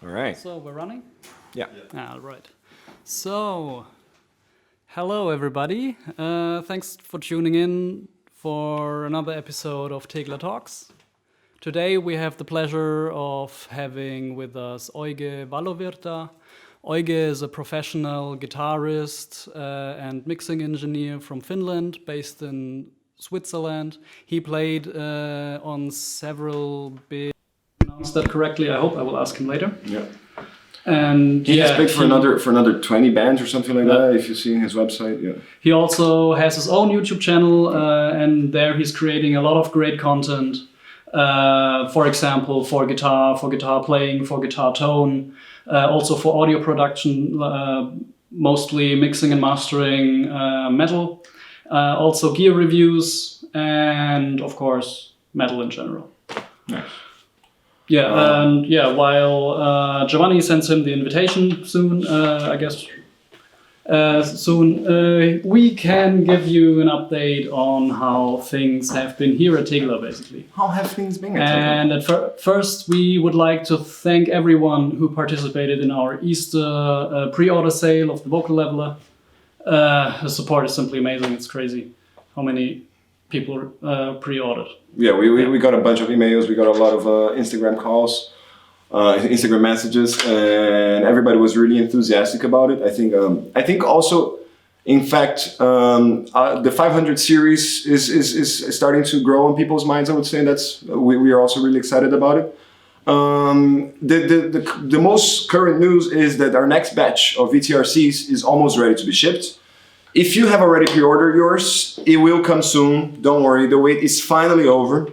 All right. So we're running? Yeah. All right. So, hello everybody. Thanks for tuning in for another episode of Tegla Talks. Today we have the pleasure of having with us Euge Valovirta. Euge is a professional guitarist and mixing engineer from Finland, based in Switzerland. He played on several big... Pronounce that correctly, I hope. I will ask him later. Yeah. And he has played for another 20 bands or something like that, if you see his website. Yeah. He also has his own YouTube channel, and there he's creating a lot of great content. For example, for guitar playing, for guitar tone, also for audio production, mostly mixing and mastering metal, also gear reviews, and of course metal in general. Nice. Yeah, and while Giovanni sends him the invitation soon, I guess we can give you an update on how things have been here at Tegla, basically. How have things been at Tegla? And at first, we would like to thank everyone who participated in our Easter pre-order sale of the Vocal Leveler. The support is simply amazing. It's crazy how many people pre-ordered. Yeah, we got a bunch of emails, we got a lot of Instagram calls, Instagram messages, and everybody was really enthusiastic about it. I think also, in fact, the 500 series is starting to grow in people's minds. I would say we are also really excited about it. The most current news is that our next batch of VTRCs is almost ready to be shipped. If you have already pre-ordered yours, it will come soon. Don't worry, the wait is finally over.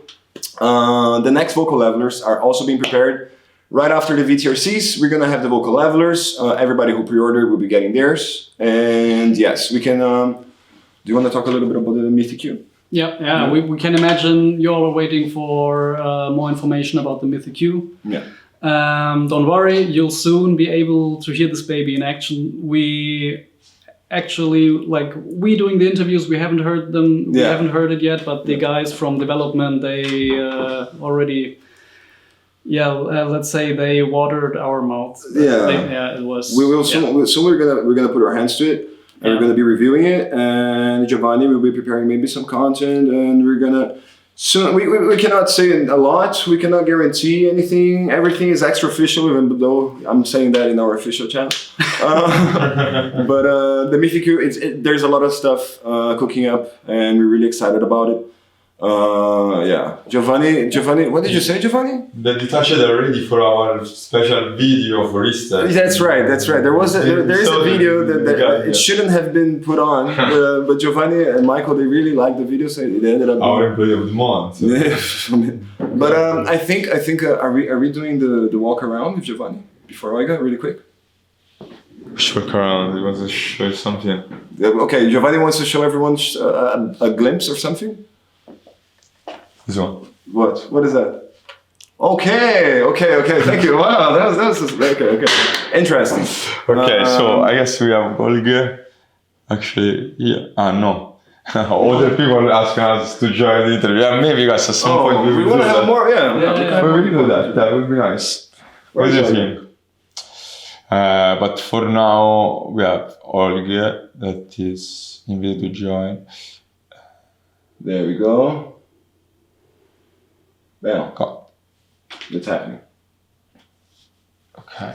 The next vocal levelers are also being prepared. Right after the VTRCs, we're gonna have the vocal levelers. Everybody who pre-ordered will be getting theirs. And yes, we can... do you want to talk a little bit about the Mythic Q? Yeah. We can imagine you all are waiting for more information about the Mythic Q. Yeah. Don't worry, you'll soon be able to hear this baby in action. We doing the interviews, we haven't heard them, we haven't heard it yet, but the guys from development, they already, let's say they watered our mouths. It was. We will soon. Soon we're gonna put our hands to it, and we're gonna be reviewing it. And Giovanni will be preparing maybe some content, and we're gonna soon. We cannot say a lot. We cannot guarantee anything. Everything is extra official, even though I'm saying that in our official channel. But the Mythic Q, there's a lot of stuff cooking up, and we're really excited about it. Giovanni, what did you say, Giovanni? That it touched already for our special video for Easter. That's right. There is a video that it shouldn't have been put on, but Giovanni and Michael, they really liked the video, so it ended up our employee of the month. So. But I think are we doing the walk around with Giovanni before I go really quick? Walk around. He wants to show something. Okay, Giovanni wants to show everyone a glimpse or something. This one. What is that? Okay. Thank you. Wow, that was okay. Interesting. Okay, so I guess we have Euge. Actually, no. Other people asking us to join the interview. Yeah, maybe guys at some point we want to have more. Yeah. We will do that. That would be nice. What do you think? But for now, we have Euge that is invited to join. There we go. Bam. Go. It's happening. Okay.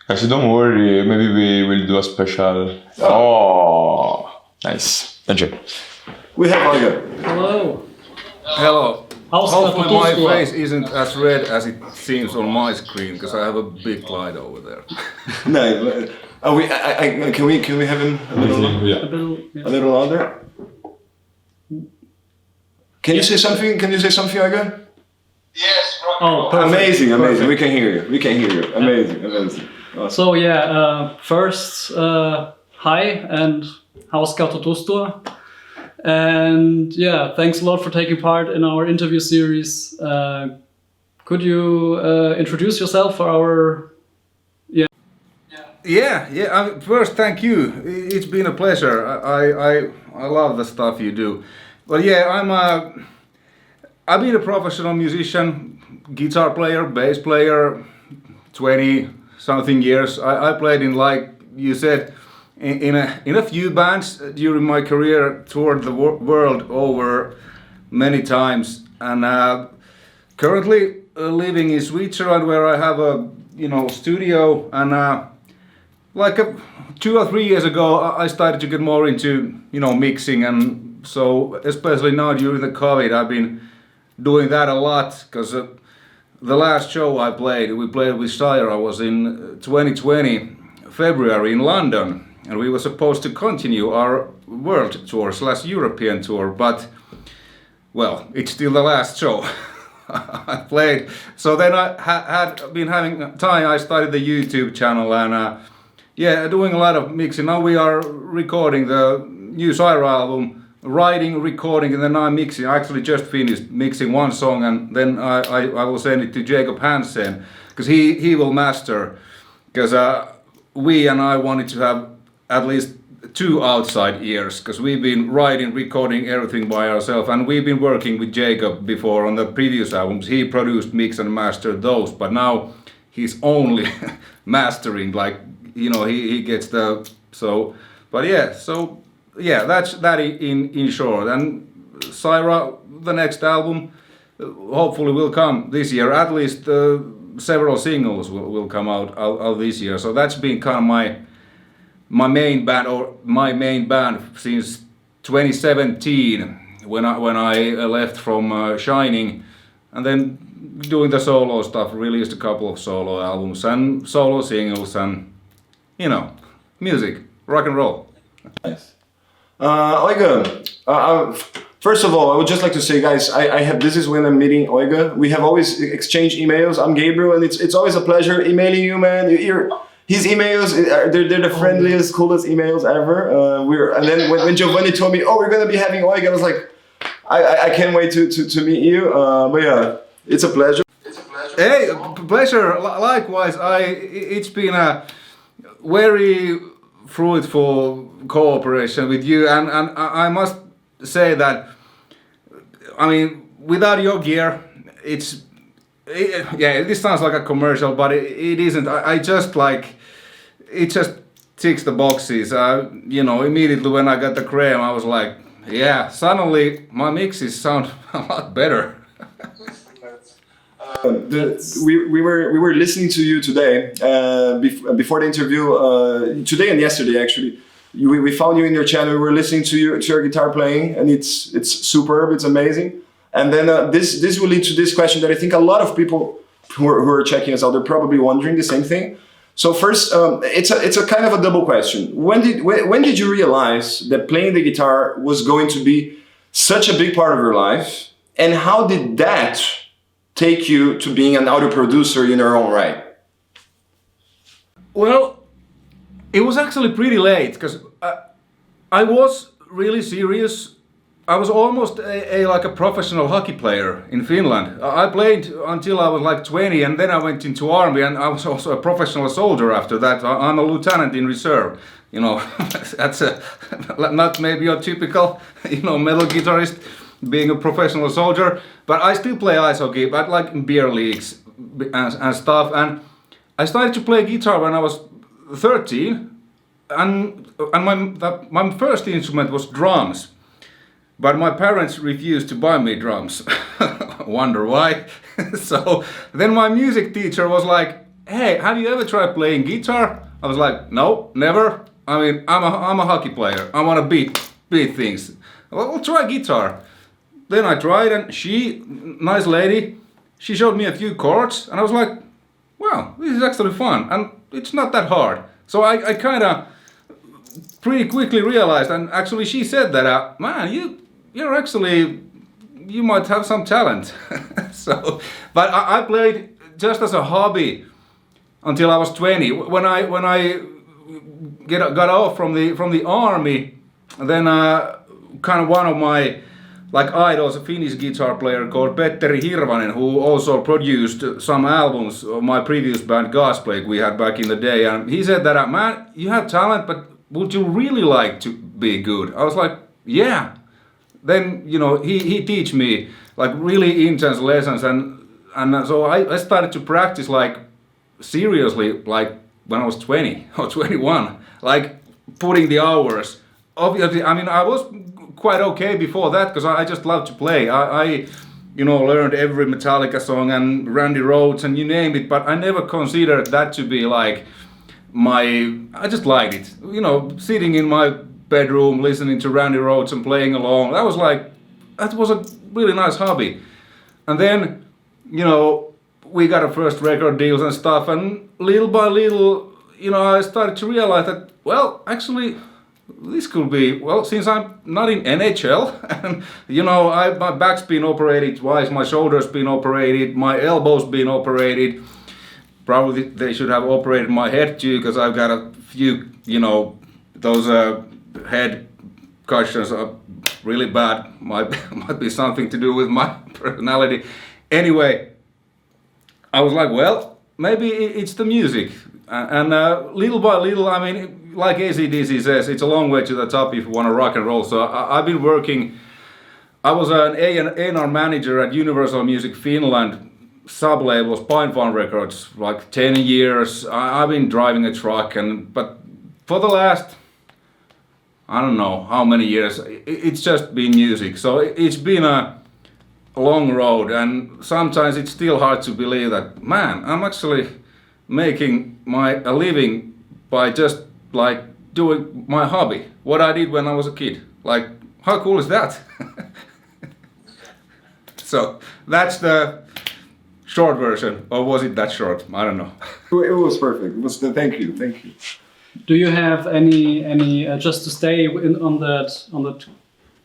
Guys, don't worry. Maybe we will do a special. Oh, nice. Enjoy. We have Euge. Hello. Hopefully my Tuskula? face isn't as red as it seems on my screen because I have a big light over there. No, can we have him a little louder? Can you say something? Euge? Yes. Oh, perfect. Amazing. We can hear you. Amazing. Awesome. So first, hi and hauskautu tutustua. And thanks a lot for taking part in our interview series. Could you introduce yourself for our... First, thank you. It's been a pleasure. I love the stuff you do. Well, I've been a professional musician, guitar player, bass player, 20 something years. I played in, like you said, in a few bands during my career, toured the world over many times, and currently living in Switzerland, where I have a studio, and like 2 or 3 years ago I started to get more into mixing, and so especially now during the COVID I've been doing that a lot, because the last show we played with Cyhra was in 2020 February in London, and we were supposed to continue our world tour / European tour, but well, it's still the last show I played. So then I had been having time. I started the YouTube channel, and doing a lot of mixing. Now we are recording the new Cyhra album, writing, recording, and then I'm mixing. I actually just finished mixing one song, and then I will send it to Jacob Hansen, because he will master, because we and I wanted to have at least 2 outside ears, because we've been writing, recording everything by ourselves, and we've been working with Jacob before on the previous albums. He produced, mixed and mastered those, but now he's only mastering, like he gets the that's that in short. And Cyhra, the next album hopefully will come this year. At least several singles will come out this year. So that's been kind of my main band since 2017, when I left from Shining, and then doing the solo stuff. Released a couple of solo albums and solo singles, and music, rock and roll. Nice. Euge, first of all, I would just like to say, guys, this is when I'm meeting Euge. We have always exchanged emails. I'm Gabriel, and it's always a pleasure emailing you, man. His emails, they're the friendliest, coolest emails ever. And then when Giovanni told me, we're gonna be having Euge, I was like, I can't wait to meet you. But yeah, it's a pleasure. Hey, pleasure. Likewise, it's been a very fruitful cooperation with you, and I must say that, I mean, without your gear, this sounds like a commercial, but it isn't. I just like, it just ticks the boxes. Immediately when I got the Cremé, I was like, yeah, suddenly my mixes sound a lot better. We were listening to you today, before the interview, today and yesterday actually. We found you in your channel. We were listening to your guitar playing, and it's superb. It's amazing. And then this will lead to this question that I think a lot of people who are checking us out, they're probably wondering the same thing. So first, it's a kind of a double question. When did you realize that playing the guitar was going to be such a big part of your life, and how did that take you to being an audio producer in your own right? Well, it was actually pretty late, because I was really serious. I was almost like a professional hockey player in Finland. I played until I was like 20, and then I went into army, and I was also a professional soldier after that. I'm a lieutenant in reserve. That's not maybe a typical, metal guitarist being a professional soldier, but I still play ice hockey, but like in beer leagues and stuff. And I started to play guitar when I was 13, and my first instrument was drums. But my parents refused to buy me drums. Wonder why? So then my music teacher was like, hey, have you ever tried playing guitar? I was like, no, never. I mean, I'm a hockey player. I want to beat things. Well, try guitar. Then I tried, and she, nice lady, she showed me a few chords, and I was like, wow, this is actually fun, and it's not that hard. So I kind of pretty quickly realized, and actually she said that, man, you might have some talent. So, but I played just as a hobby until I was 20. When I got off from the army, then kind of one of my idols, a Finnish guitar player called Petteri Hirvanen, who also produced some albums of my previous band Gasplake we had back in the day, and he said that, man, you have talent, but would you really like to be good? I was like, yeah. Then he teach me like really intense lessons, and so I started to practice like seriously like when I was 20 or 21, like putting the hours. Obviously, I mean, I was quite okay before that because I just love to play. I learned every Metallica song and Randy Rhoads and you name it, but I never considered that to be like I just liked it. Sitting in my bedroom, listening to Randy Rhoads and playing along. That was a really nice hobby. And then, we got our first record deals and stuff, and little by little, I started to realize that, well, actually, this could be, well, since I'm not in NHL, and, my back's been operated twice, my shoulder's been operated, my elbow's been operated. Probably they should have operated my head too, because I've got a few, those head concussions are really bad. Might be something to do with my personality. Anyway, I was like, well, maybe it's the music. And little by little, I mean, like AC/DC says, it's a long way to the top if you want to rock and roll. So I've been working, I was an A&R manager at Universal Music Finland, sub-label Spinefarm Records, like 10 years. I've been driving a truck, but for the last, I don't know how many years, it's just been music. So it's been a long road, and sometimes it's still hard to believe that, man, I'm actually making a living by just like doing my hobby, what I did when I was a kid. Like, how cool is that? So that's the short version, or was it that short? I don't know. It was perfect. Thank you. Do you have any just to stay on that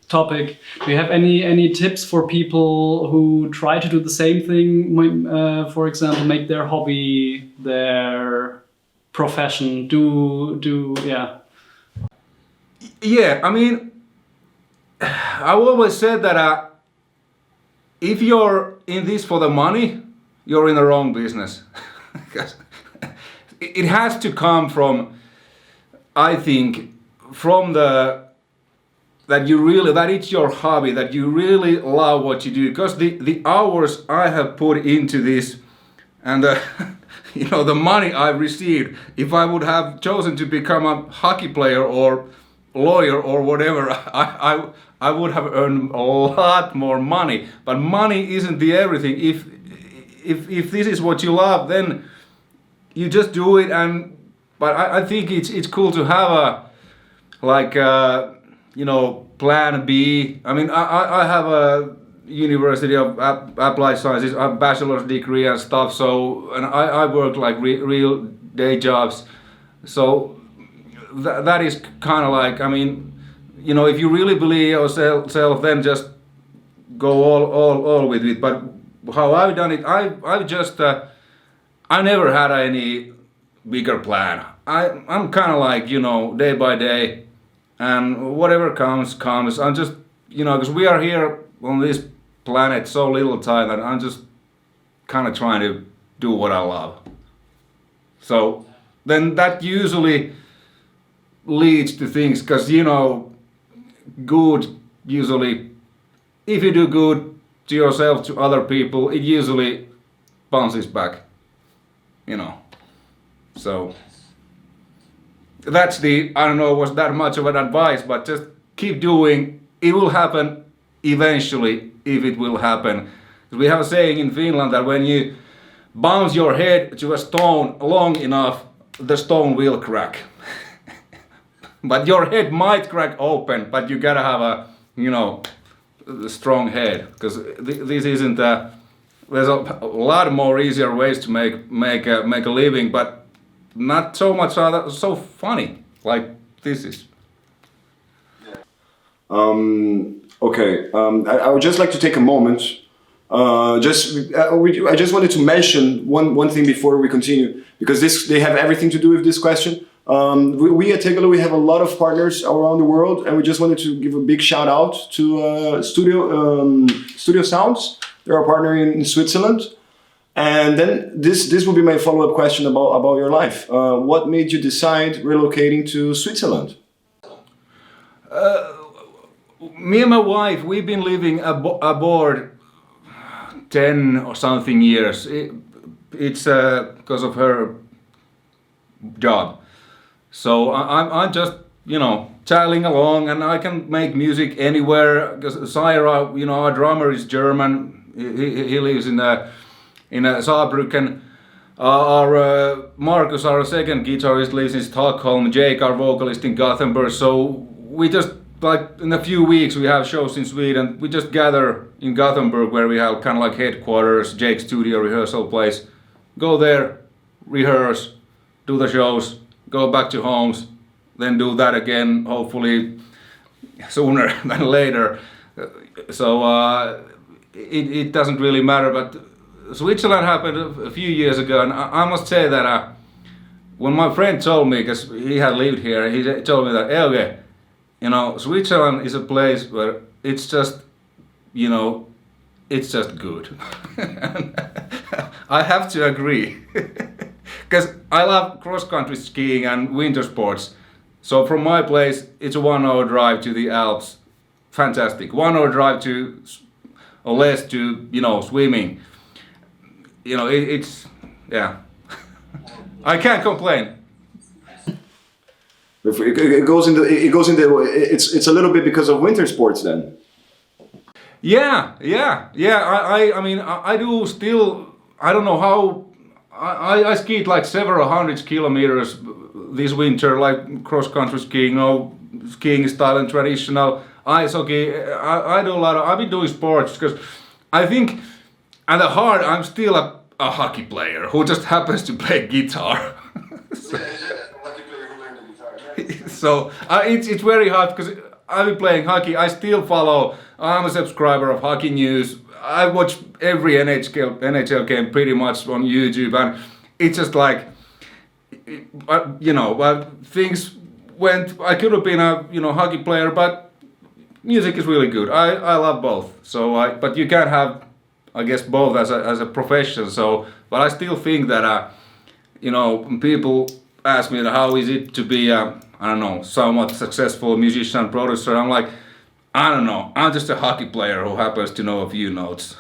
topic? Do you have any tips for people who try to do the same thing? For example, make their hobby their profession. Yeah. Yeah, I mean, I've always said that if you're in this for the money, you're in the wrong business. It has to come from, I think, from that it's your hobby, that you really love what you do. Because the hours I have put into this and the money I've received, if I would have chosen to become a hockey player or lawyer or whatever, I would have earned a lot more money. But money isn't the everything. If this is what you love, then you just do it. But I think it's cool to have plan B. I mean, I have a University of Applied Sciences, a bachelor's degree and stuff. So, and I work like real day jobs. So that is kind of like, I mean, if you really believe yourself, then just go all with it. But how I've done it, I've just I never had any bigger plan. I'm kind of like, day by day, and whatever comes. I'm just, because we are here on this planet so little time that I'm just kind of trying to do what I love. So then that usually leads to things, because good usually, if you do good to yourself, to other people, it usually bounces back, so that's I don't know was that much of an advice, but just keep doing. It will happen eventually, if it will happen. We have a saying in Finland that when you bounce your head to a stone long enough, the stone will crack. But your head might crack open, but you gotta have a strong head, because this isn't there's a lot more easier ways to make a living, but not so much so funny like this is. Okay, I would just like to take a moment. I just wanted to mention one thing before we continue, because they have everything to do with this question. We at Tegala, we have a lot of partners around the world, and we just wanted to give a big shout out to Studio Sounds. They're a partner in Switzerland. And then this will be my follow-up question about your life. What made you decide relocating to Switzerland? Me and my wife, we've been living abroad 10 or something years. it's because of her job. So I'm just, you know, chiling along, and I can make music anywhere. Because Cyhra, you know, our drummer is German. He lives in Saarbrücken. Our Marcus, our second guitarist, lives in Stockholm. Jake, our vocalist, in Gothenburg. So we just, like, in a few weeks we have shows in Sweden. We just gather in Gothenburg, where we have kind of like headquarters, Jake's studio, rehearsal place. Go there, rehearse, do the shows, go back to homes, then do that again, hopefully sooner than later. So it doesn't really matter, but Switzerland happened a few years ago, and I must say that when my friend told me, because he had lived here, he told me that, Euge, you know, Switzerland is a place where it's just, you know, it's just good. I have to agree, because I love cross-country skiing and winter sports. So from my place, it's a 1 hour drive to the Alps. Fantastic. 1 hour drive to, or less, to, you know, swimming. You know, it's, yeah. I can't complain. It goes into it's a little bit because of winter sports then. Yeah. I mean, I do still. I don't know how. I skied like several hundred kilometers this winter, like cross-country skiing, you know, skiing style and traditional ice hockey. I do a lot of. I've been doing sports because I think at the heart I'm still a hockey player who just happens to play guitar. So it's very hard because I've been playing hockey. I still follow. I'm a subscriber of Hockey News. I watch every NHL game pretty much on YouTube, and it's just like, you know, things went. I could have been a, you know, hockey player, but music is really good. I love both. So but you can't have, I guess, both as a profession. So, but I still think that you know, people ask me how is it to be I don't know, somewhat successful musician, producer. I'm like, I don't know. I'm just a hockey player who happens to know a few notes.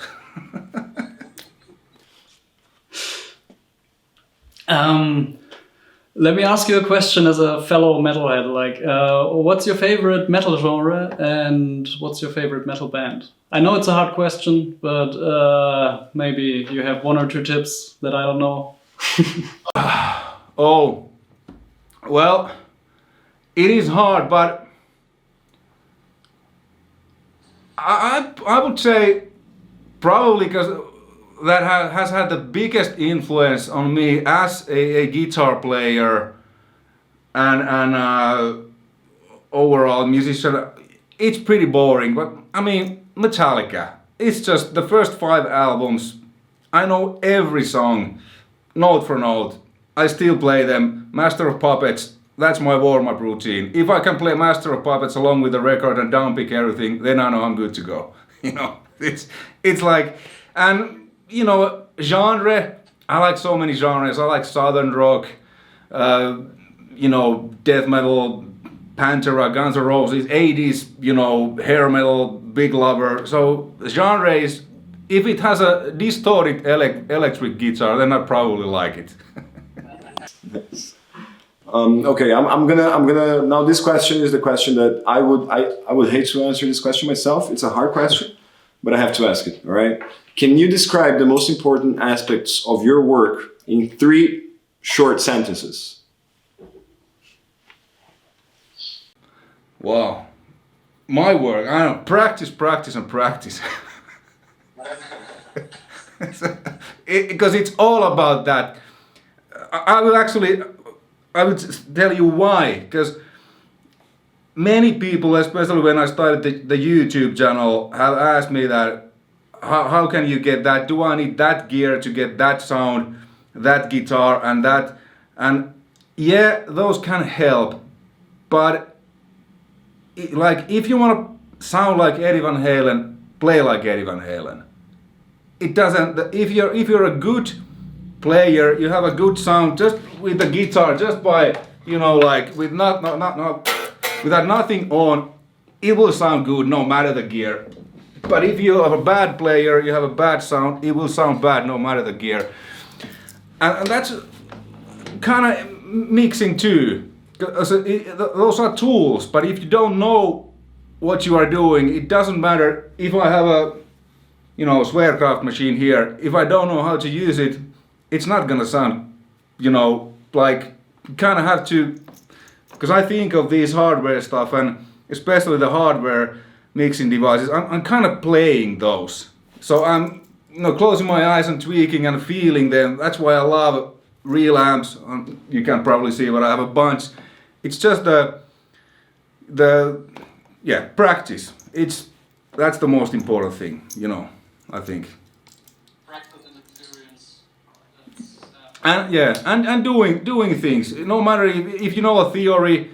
Let me ask you a question as a fellow metalhead. Like, what's your favorite metal genre and what's your favorite metal band? I know it's a hard question, but maybe you have 1 or 2 tips that I don't know. Oh, well, it is hard, but I would say probably because that has had the biggest influence on me as a guitar player and overall musician. It's pretty boring, but I mean, Metallica. It's just the first 5 albums. I know every song, note for note. I still play them. Master of Puppets, that's my warm-up routine. If I can play Master of Puppets along with the record and downpick everything, then I know I'm good to go. You know, it's like, and you know, genre, I like so many genres. I like Southern rock, you know, death metal, Pantera, Guns N' Roses, 80s, you know, hair metal, big lover. So genre is, if it has a distorted electric guitar, then I probably like it. Okay, I'm gonna now. This question is the question that I would hate to answer this question myself. It's a hard question, but I have to ask it. All right. Can you describe the most important aspects of your work in 3 short sentences? Wow, my work. I don't know. Practice, practice, and practice. Because it's all about that. I will tell you why, because many people, especially when I started the YouTube channel, have asked me that, how can you get that? Do I need that gear to get that sound, that guitar and that? And yeah, those can help, but like if you want to sound like Eddie Van Halen, play like Eddie Van Halen. It doesn't, if you're a good player, you have a good sound just with the guitar, just by, you know, like with without nothing on, it will sound good no matter the gear. But if you have a bad player, you have a bad sound, it will sound bad no matter the gear. and that's kind of mixing too. Those are tools, but if you don't know what you are doing, it doesn't matter if I have a Schwerkraft machine here. If I don't know how to use it, it's not gonna sound, like you kind of have to. Because I think of these hardware stuff, and especially the hardware mixing devices, I'm kind of playing those. So I'm closing my eyes and tweaking and feeling them. That's why I love real amps. You can probably see what I have a bunch. It's just the practice. That's the most important thing, I think. Practice and experience. And doing things. No matter if you know a theory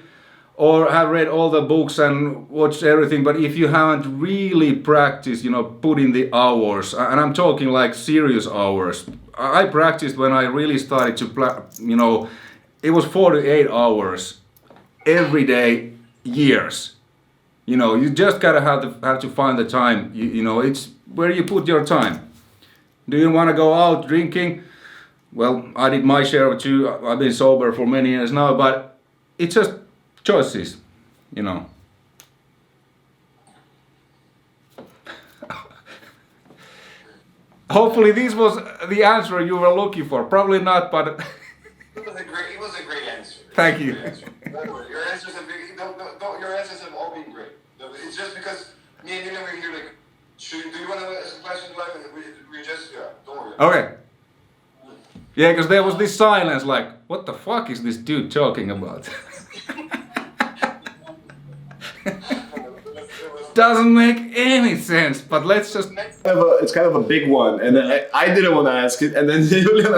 or have read all the books and watched everything, but if you haven't really practiced, put in the hours, and I'm talking like serious hours. I practiced when I really started to it was 48 hours every day, years. You just gotta have to find the time. It's where you put your time. Do you want to go out drinking? Well, I did my share of too. I've been sober for many years now, but it's just choices, Hopefully this was the answer you were looking for. Probably not, but It was a great answer. Thank you. Your answers have been, your answers have all been great. It's just because me and you were here like, do you want to ask a question? We just, don't worry. Okay. Yeah, because there was this silence like, what the fuck is this dude talking about? Doesn't make any sense, but let's just... It's kind of a big one, and I didn't want to ask it, and then Julian,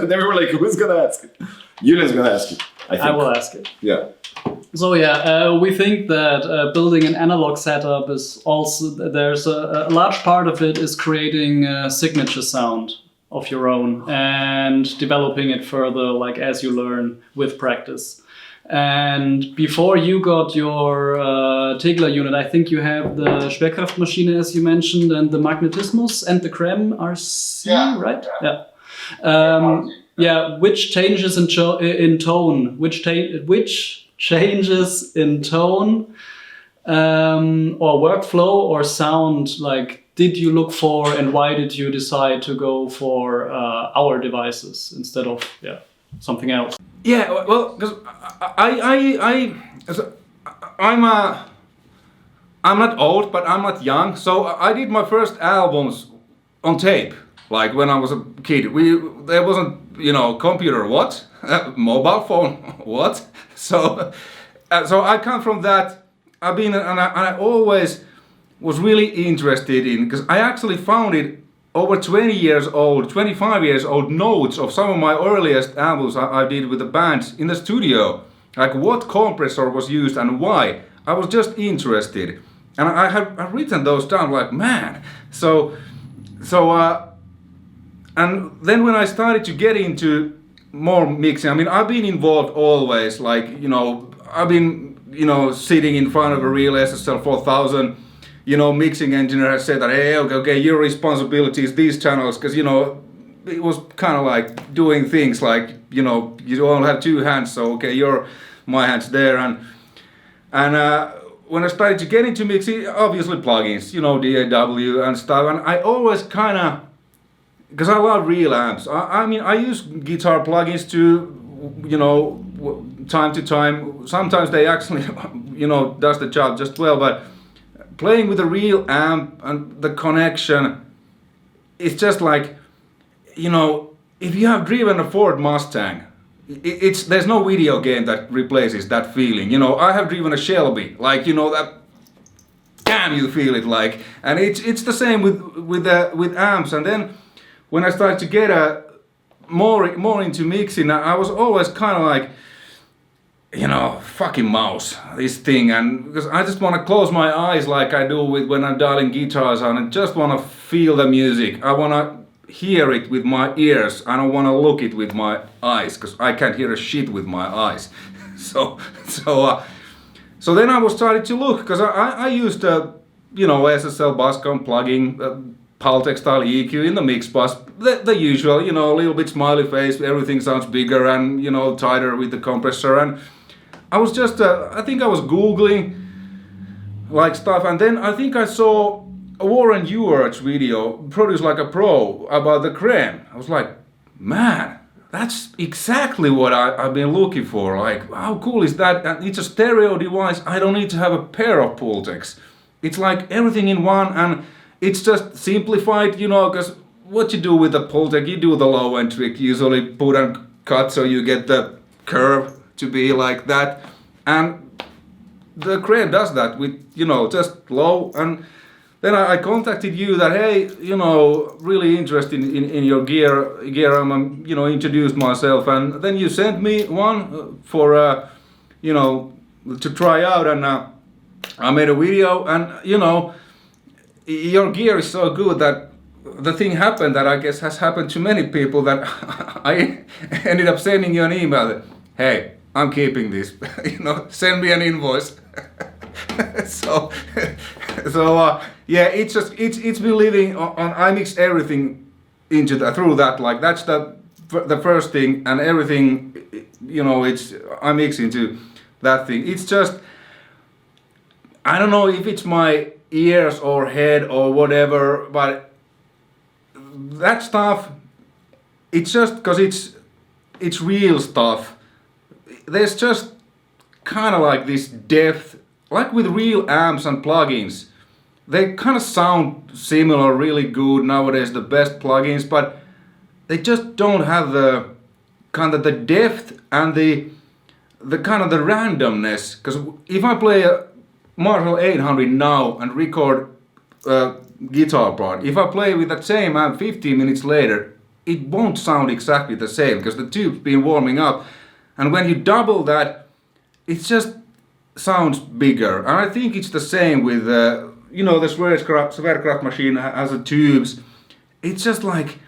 they were like, who's going to ask it? Julian's going to ask it, I think. I will ask it. Yeah. So we think that building an analog setup is also, there's a large part of it is creating a signature sound of your own and developing it further, like as you learn with practice. And before you got your Tegler unit, I think you have the Schwerkraftmaschine, as you mentioned, and the Magnetismus and the Cremé RC, right? Yeah. Which changes in tone? Which changes in tone or workflow or sound? Like, did you look for, and why did you decide to go for our devices instead of something else? Yeah, well, because I'm not old, but I'm not young. So I did my first albums on tape, like when I was a kid. There wasn't, computer, what? Mobile phone, what? So I come from that. I've been, and I always was really interested in, because I actually found it over 20 years old, 25 years old notes of some of my earliest albums I did with the bands in the studio. Like what compressor was used and why. I was just interested. And I've written those down like, man. And then when I started to get into more mixing, I mean, I've been involved always, like, I've been, sitting in front of a real SSL 4000, mixing engineer has said that, hey, okay, your responsibility is these channels, because, it was kind of like doing things like, you only have two hands, so, okay, my hand's there, and when I started to get into mixing, obviously plugins, DAW and stuff, and I always kind of, because I love real amps, I mean, I use guitar plugins to, time to time, sometimes they actually, does the job just well, but playing with a real amp and the connection, it's just like, if you have driven a Ford Mustang, there's no video game that replaces that feeling. I have driven a Shelby, like, that, damn, you feel it like, and it's the same with amps. And then when I started to get more into mixing, I was always kind of like, fucking mouse, this thing, and because I just want to close my eyes like I do when I'm dialing guitars on, and just want to feel the music. I want to hear it with my ears. I don't want to look it with my eyes, because I can't hear a shit with my eyes. So then I was starting to look, because I used SSL Basscom plugin, Paltec style EQ in the mix bus the usual, you know, a little bit smiley face, everything sounds bigger and, you know, tighter with the compressor. And I was just, I think I was Googling like stuff, and then I think I saw a Warren Euge video, Produce Like a Pro, about the Cremé. I was like, man, that's exactly what I've been looking for. Like, how cool is that? And it's a stereo device. I don't need to have a pair of Pultecs. It's like everything in one, and it's just simplified, you know, because what you do with the Pultec, you do the low end trick, usually put and cut so you get the curve to be like that. And the Cremé does that with, you know, just low. And then I contacted you that, hey, you know, really interested in your gear, you know, introduced myself. And then you sent me one for, you know, to try out. And I made a video, and, you know, your gear is so good that the thing happened that I guess has happened to many people, that I ended up sending you an email that, hey, I'm keeping this, you know, send me an invoice. so yeah, it's just it's been living on. I mix everything into through that. Like, that's the first thing, and everything, you know, I mix into that thing. It's just, I don't know if it's my ears or head or whatever, but that stuff, it's just because it's real stuff. There's just kind of like this depth, like with real amps and plugins. They kind of sound similar, really good nowadays, the best plugins, but they just don't have the kind of the depth and the kind of the randomness. Because if I play a Marshall 800 now and record a guitar part, if I play with that same amp 15 minutes later, it won't sound exactly the same because the tube's been warming up. And when you double that, it just sounds bigger. And I think it's the same with, you know, the Sverkraft machine has the tubes. It's just like,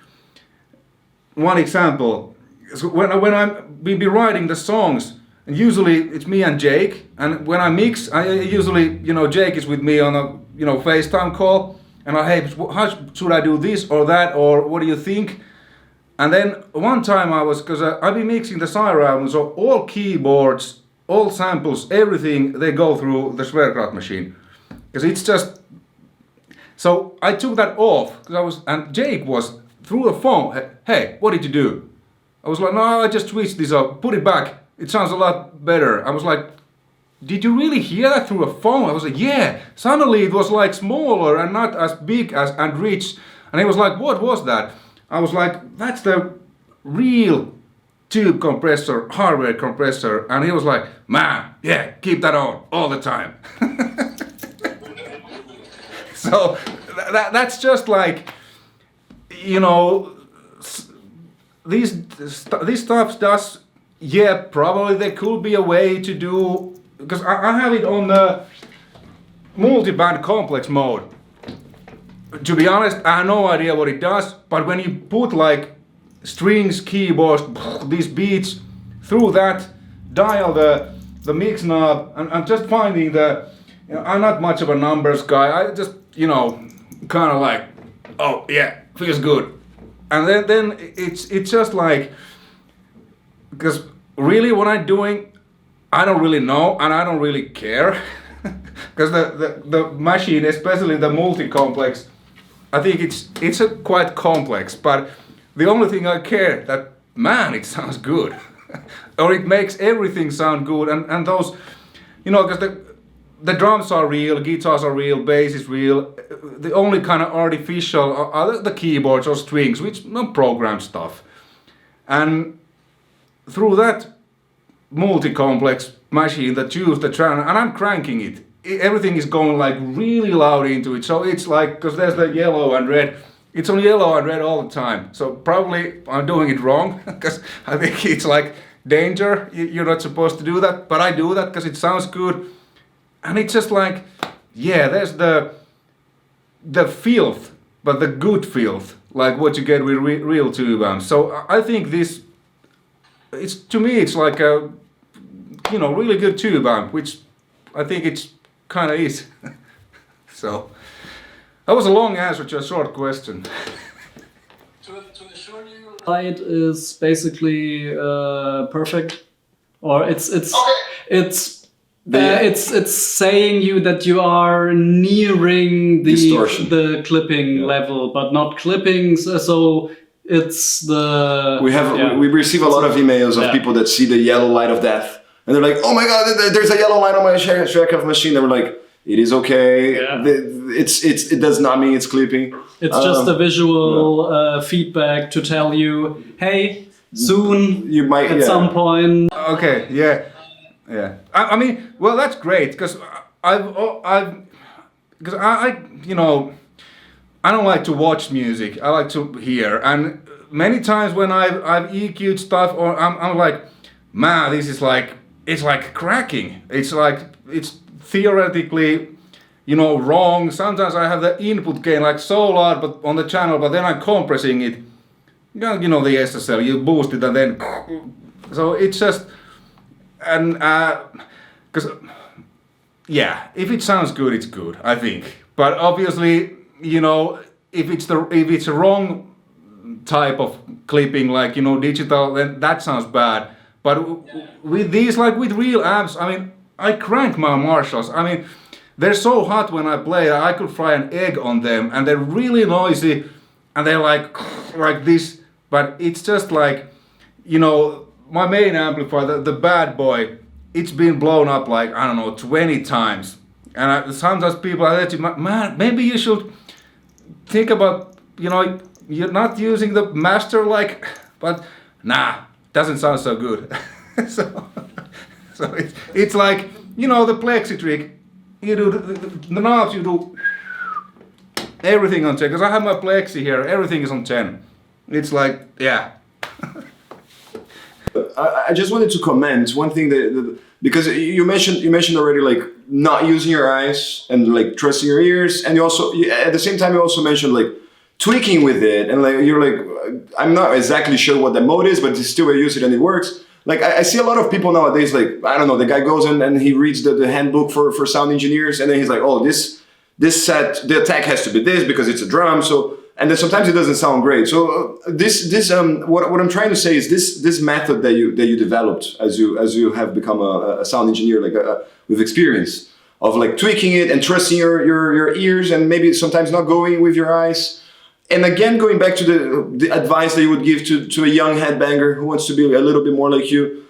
one example, when I'm be writing the songs, and usually it's me and Jake, and when I mix, I usually, you know, Jake is with me on a, you know, FaceTime call, and hey, how should I do this or that, or what do you think? And then one time I was, because I've been mixing the Cyhra album, so all keyboards, all samples, everything, they go through the Sverkraft machine. Because it's just, so I took that off, because and Jake was through the phone, hey, what did you do? I was like, no, I just switched this up, put it back, it sounds a lot better. I was like, did you really hear that through a phone? I was like, yeah, suddenly it was like smaller and not as big as and rich. And he was like, what was that? I was like, that's the real tube compressor, hardware compressor. And he was like, man, yeah, keep that on all the time. So that's just like, you know, these stuff does, yeah, probably there could be a way to do, because I have it on the multi-band complex mode. To be honest, I have no idea what it does, but when you put like strings, keyboards, these beats through that, dial the mix knob, and I'm just finding you know, I'm not much of a numbers guy, I just, you know, kind of like, oh yeah, feels good. And then it's just like, because really what I'm doing, I don't really know, and I don't really care. Because the machine, especially the multi-complex, I think it's a quite complex, but the only thing I care that, man, it sounds good. Or it makes everything sound good, and those, you know, because the drums are real, guitars are real, bass is real. The only kind of artificial are the keyboards or strings, which not program stuff. And through that multi-complex machine that choose the channel, and I'm cranking it, everything is going like really loud into it. So it's like, because there's the yellow and red, it's on yellow and red all the time. So probably I'm doing it wrong, because I think it's like danger, you're not supposed to do that, but I do that because it sounds good. And it's just like, yeah, there's the filth, but the good filth, like what you get with real tube amps. So I think this, it's, to me, it's like a, you know, really good tube amp, which I think it's kind of is. So that was a long answer to a short question. To Light is basically perfect, or it's saying you that you are nearing Distortion. the clipping level, but not clipping. So it's the We receive a lot of emails of people that see the yellow light of death, and they're like, "Oh my God, there's a yellow light on my Shrekov machine." They were like, "It is okay. Yeah. It does not mean it's clipping. It's just a visual feedback to tell you, hey, soon You might at some point." Okay, yeah. I mean, well, that's great because because I you know, I don't like to watch music. I like to hear, and many times when I've EQ'd stuff, or I'm like, man, this is like, it's like cracking. It's like, it's theoretically, you know, wrong. Sometimes I have the input gain like so loud, but on the channel, but then I'm compressing it. You know the SSL, you boost it and then, so it's just, and because yeah, if it sounds good, it's good, I think. But obviously, you know, if it's a wrong type of clipping, like, you know, digital, then that sounds bad. But with these, like with real amps, I mean, I crank my Marshalls. I mean, they're so hot when I play, I could fry an egg on them, and they're really noisy, and they're like this. But it's just like, you know, my main amplifier, the bad boy, it's been blown up like, I don't know, 20 times. And sometimes people are like, man, maybe you should think about, you know, you're not using the master, like, but nah, doesn't sound so good. so it's like, you know, the plexi trick. You do the knobs, you do everything on 10. Because I have my plexi here, everything is on 10. It's like, yeah. I just wanted to comment one thing that because you mentioned already, like not using your eyes and like trusting your ears, and you also at the same time you also mentioned like tweaking with it, and like you're like, I'm not exactly sure what the mode is, but still I use it and it works. Like I see a lot of people nowadays, like, I don't know, the guy goes in and he reads the handbook for sound engineers, and then he's like, oh, this set, the attack has to be this because it's a drum. So, and then sometimes it doesn't sound great. So what I'm trying to say is this method that you developed as you have become a sound engineer, like with experience of like tweaking it and trusting your ears, and maybe sometimes not going with your eyes. And again, going back to the advice that you would give to a young headbanger who wants to be a little bit more like you,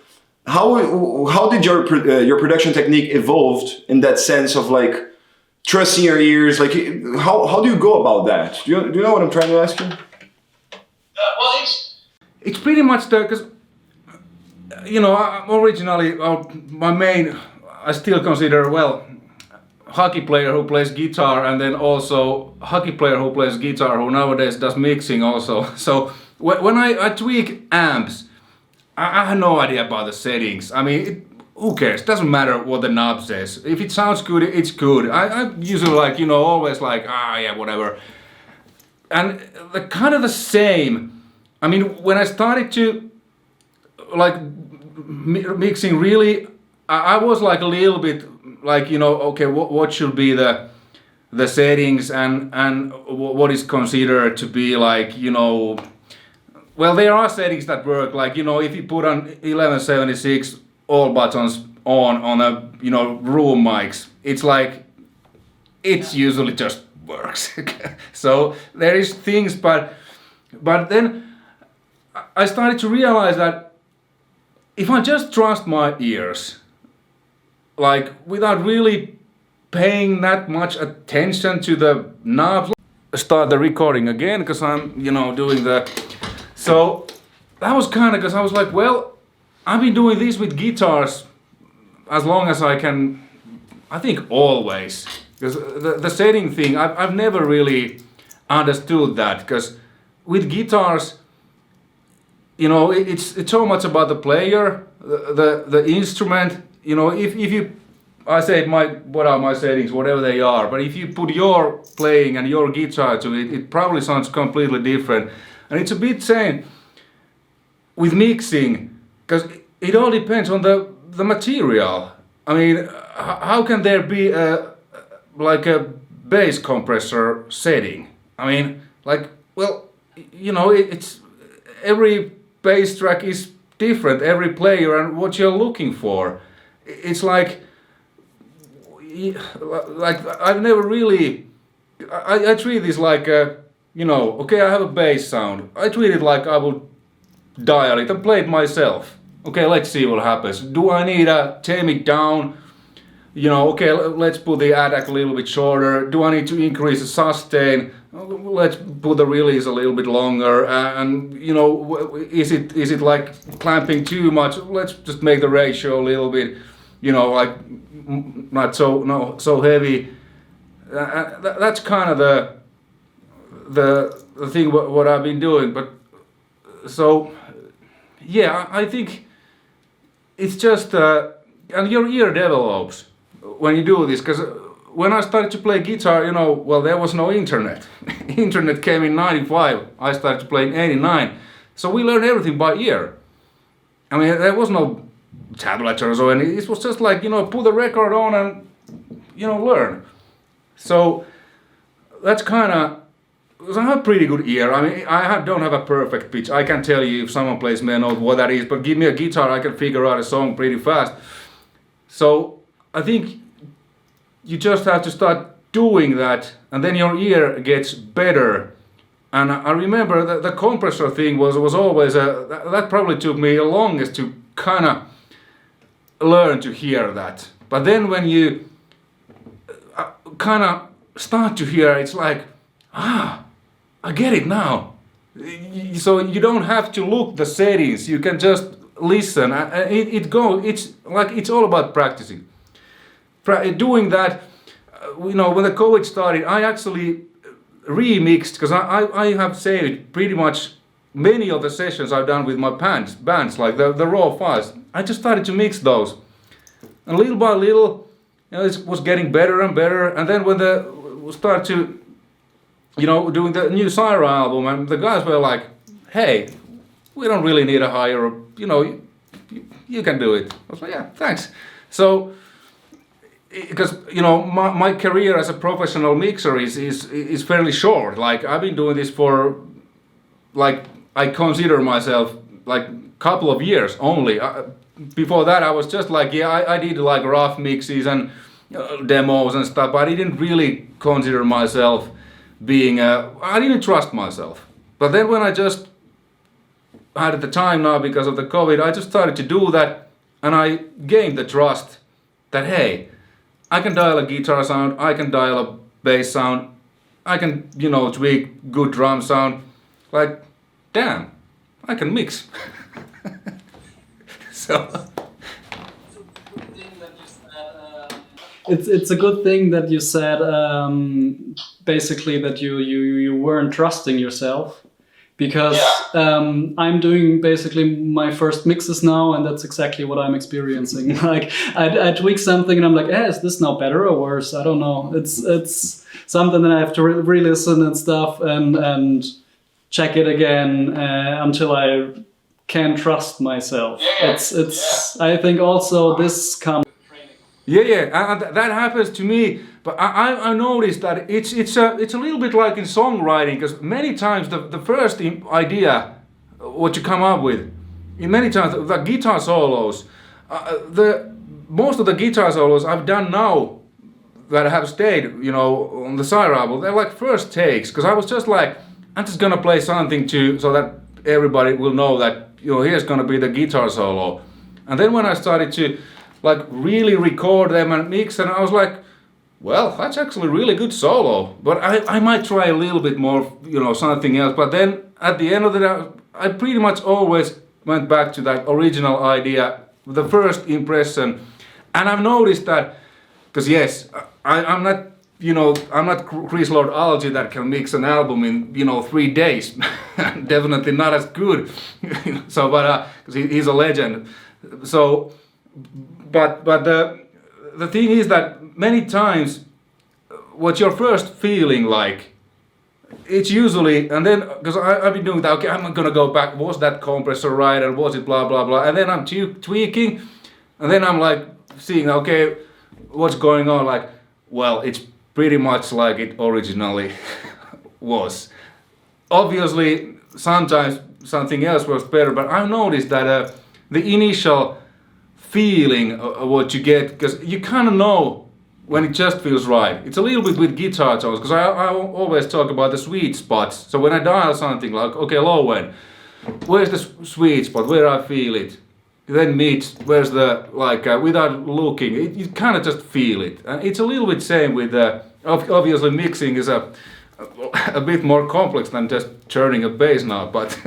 how did your production technique evolved in that sense of like trusting your ears? Like, how do you go about that? Do you know what I'm trying to ask you? Well, it's pretty much the, because, you know, originally my main, I still consider, well, hockey player who plays guitar, and then also hockey player who plays guitar who nowadays does mixing also. So when I tweak amps, I have no idea about the settings. I mean, who cares? Doesn't matter what the knob says. If it sounds good, it's good. I usually like, you know, always like, yeah, whatever. And the kind of the same. I mean, when I started to like mixing, really, I was like a little bit like, you know, okay, what should be the settings and what is considered to be like, you know, well, there are settings that work, like, you know, if you put on 1176 all buttons on a, you know, room mics, it's like, it's usually just works. So there is things, but then I started to realize that if I just trust my ears, like without really paying that much attention to the knobs, start the recording again, because I'm, you know, doing the, so that was kind of, because I was like, well, I've been doing this with guitars as long as I can, I think always, because the setting thing, I've never really understood that, because with guitars, you know, it's so much about the player, the instrument. You know, if you, I say what are my settings, whatever they are, but if you put your playing and your guitar to it, it probably sounds completely different. And it's a bit same with mixing, because it all depends on the material. I mean, how can there be like a bass compressor setting? I mean, like, well, you know, it's every bass track is different, every player and what you're looking for. It's like I've never really, I treat this like okay, I have a bass sound. I treat it like I will dial it and play it myself. Okay, let's see what happens. Do I need to tame it down? Okay, let's put the attack a little bit shorter. Do I need to increase the sustain? Let's put the release a little bit longer. And is it like clamping too much? Let's just make the ratio a little bit, like not so heavy. That's kind of the thing what I've been doing. But so yeah, I think it's just and your ear develops when you do this, because when I started to play guitar, there was no internet. Internet came in 95. I started to play in 89. So we learned everything by ear. I mean, there was no tablatures or anything. It was just like, put the record on and, learn. So that's kind of, I have a pretty good ear. I mean, don't have a perfect pitch. I can tell you if someone plays me a note what that is, but give me a guitar, I can figure out a song pretty fast. So I think you just have to start doing that, and then your ear gets better. And I remember that the compressor thing was always that probably took me the longest to kind of learn to hear that. But then when you kind of start to hear, it's like, I get it now. So you don't have to look the settings. You can just listen. It's all about practicing. Doing that, when the COVID started, I actually remixed, because I have saved pretty much many of the sessions I've done with my bands, like the raw files. I just started to mix those, and little by little, it was getting better and better. And then when we started to, doing the new Cyhra album, and the guys were like, "Hey, we don't really need a higher, you can do it." I was like, "Yeah, thanks." So, because my career as a professional mixer is fairly short. Like, I've been doing this for, like, I consider myself like a couple of years only. Before that, I was just like, I did like rough mixes and demos and stuff, but I didn't really consider myself being I didn't trust myself. But then when I just had the time now because of the COVID, I just started to do that, and I gained the trust that, hey, I can dial a guitar sound, I can dial a bass sound, I can, tweak good drum sound. Like, damn, I can mix. So it's a good thing that you said basically that you weren't trusting yourself, because I'm doing basically my first mixes now, and that's exactly what I'm experiencing. Like, I tweak something and I'm like, is this now better or worse? I don't know. It's something that I have to re-listen and stuff and check it again until I can trust myself. I think also this comes. Yeah, and that happens to me. But I noticed that it's a little bit like in songwriting, because many times the first idea, what you come up with, many times the guitar solos, most of the guitar solos I've done now that have stayed, on the Cyhra album, they're like first takes, because I was just like, I'm just gonna play something so that everybody will know that, here's gonna be the guitar solo. And then when I started to like really record them and mix, and I was like, well, that's actually a really good solo, but I might try a little bit more, something else. But then at the end of the day, I pretty much always went back to that original idea, the first impression. And I've noticed that, because yes, I'm not, I'm not Chris Lord Alge that can mix an album in, 3 days. Definitely not as good. So, but, because he's a legend. So, but the thing is that many times what you're first feeling like, it's usually, and then, because I've been doing that, okay, I'm gonna go back, was that compressor right, and was it blah blah blah, and then I'm tweaking, and then I'm like seeing, okay, what's going on, like, well, it's pretty much like it originally was. Obviously, sometimes something else was better. But I noticed that the initial feeling of what you get, because you kind of know when it just feels right. It's a little bit with guitar tones, because I always talk about the sweet spots. So when I dial something like, okay, low end, where's the sweet spot, where I feel it? Then mid, where's the, like, without looking, you kind of just feel it. It's a little bit same with, obviously mixing is a bit more complex than just turning a bass knob, but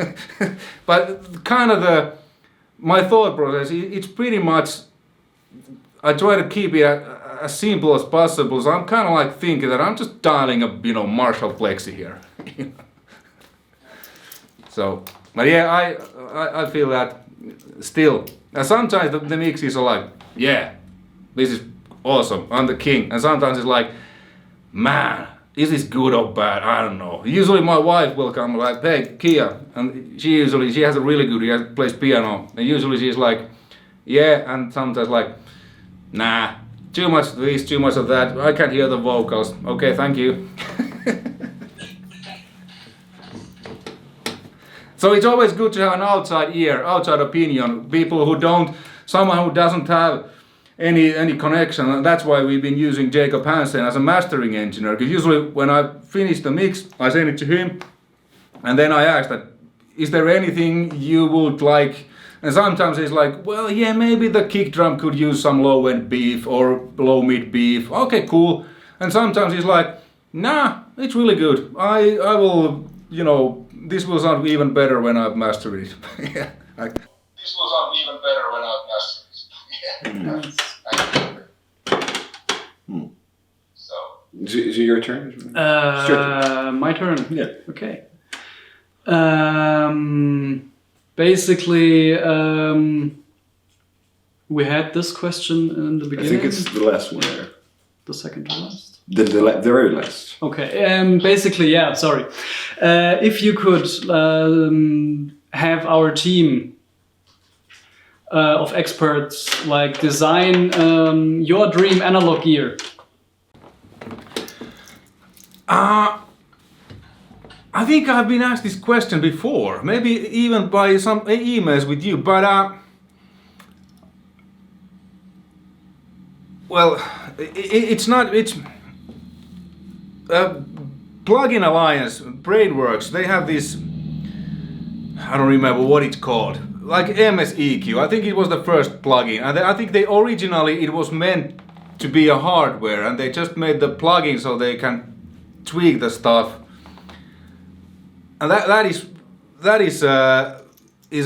but kind of my thought process, it's pretty much, I try to keep it as simple as possible. So I'm kind of like thinking that I'm just dialing a, Marshall Plexi here. So, but yeah, I feel that still. And sometimes the mixes are like, yeah, this is awesome, I'm the king. And sometimes it's like, man, is this good or bad? I don't know. Usually my wife will come like, hey, Kia, and she has a really good, she plays piano, and usually she's like, yeah, and sometimes like, nah, too much of this, too much of that, I can't hear the vocals. Okay, thank you. So it's always good to have an outside ear, outside opinion, people who don't, someone who doesn't have any connection, and that's why we've been using Jacob Hansen as a mastering engineer, because usually when I finish the mix, I send it to him, and then I ask that, is there anything you would like, and sometimes he's like, well, yeah, maybe the kick drum could use some low end beef or low mid beef, okay, cool, and sometimes he's like, nah, it's really good, I will, this will sound even better when I've mastered it. Yeah, this will sound even better when I've mastered it. So, is it your turn? My turn. Yeah. Okay. Basically, we had this question in the I beginning. think it's the last one there. The second to last. The very last. Okay. Basically, yeah. Sorry. If you could have our team of experts like design your dream analog gear. I think I've been asked this question before, maybe even by some emails with you, but well, it's Plugin Alliance, Brainworks, they have this, I don't remember what it's called, like MSEQ. I think it was the first plugin, and I think they originally it was meant to be a hardware, and they just made the plugin so they can tweak the stuff. And that is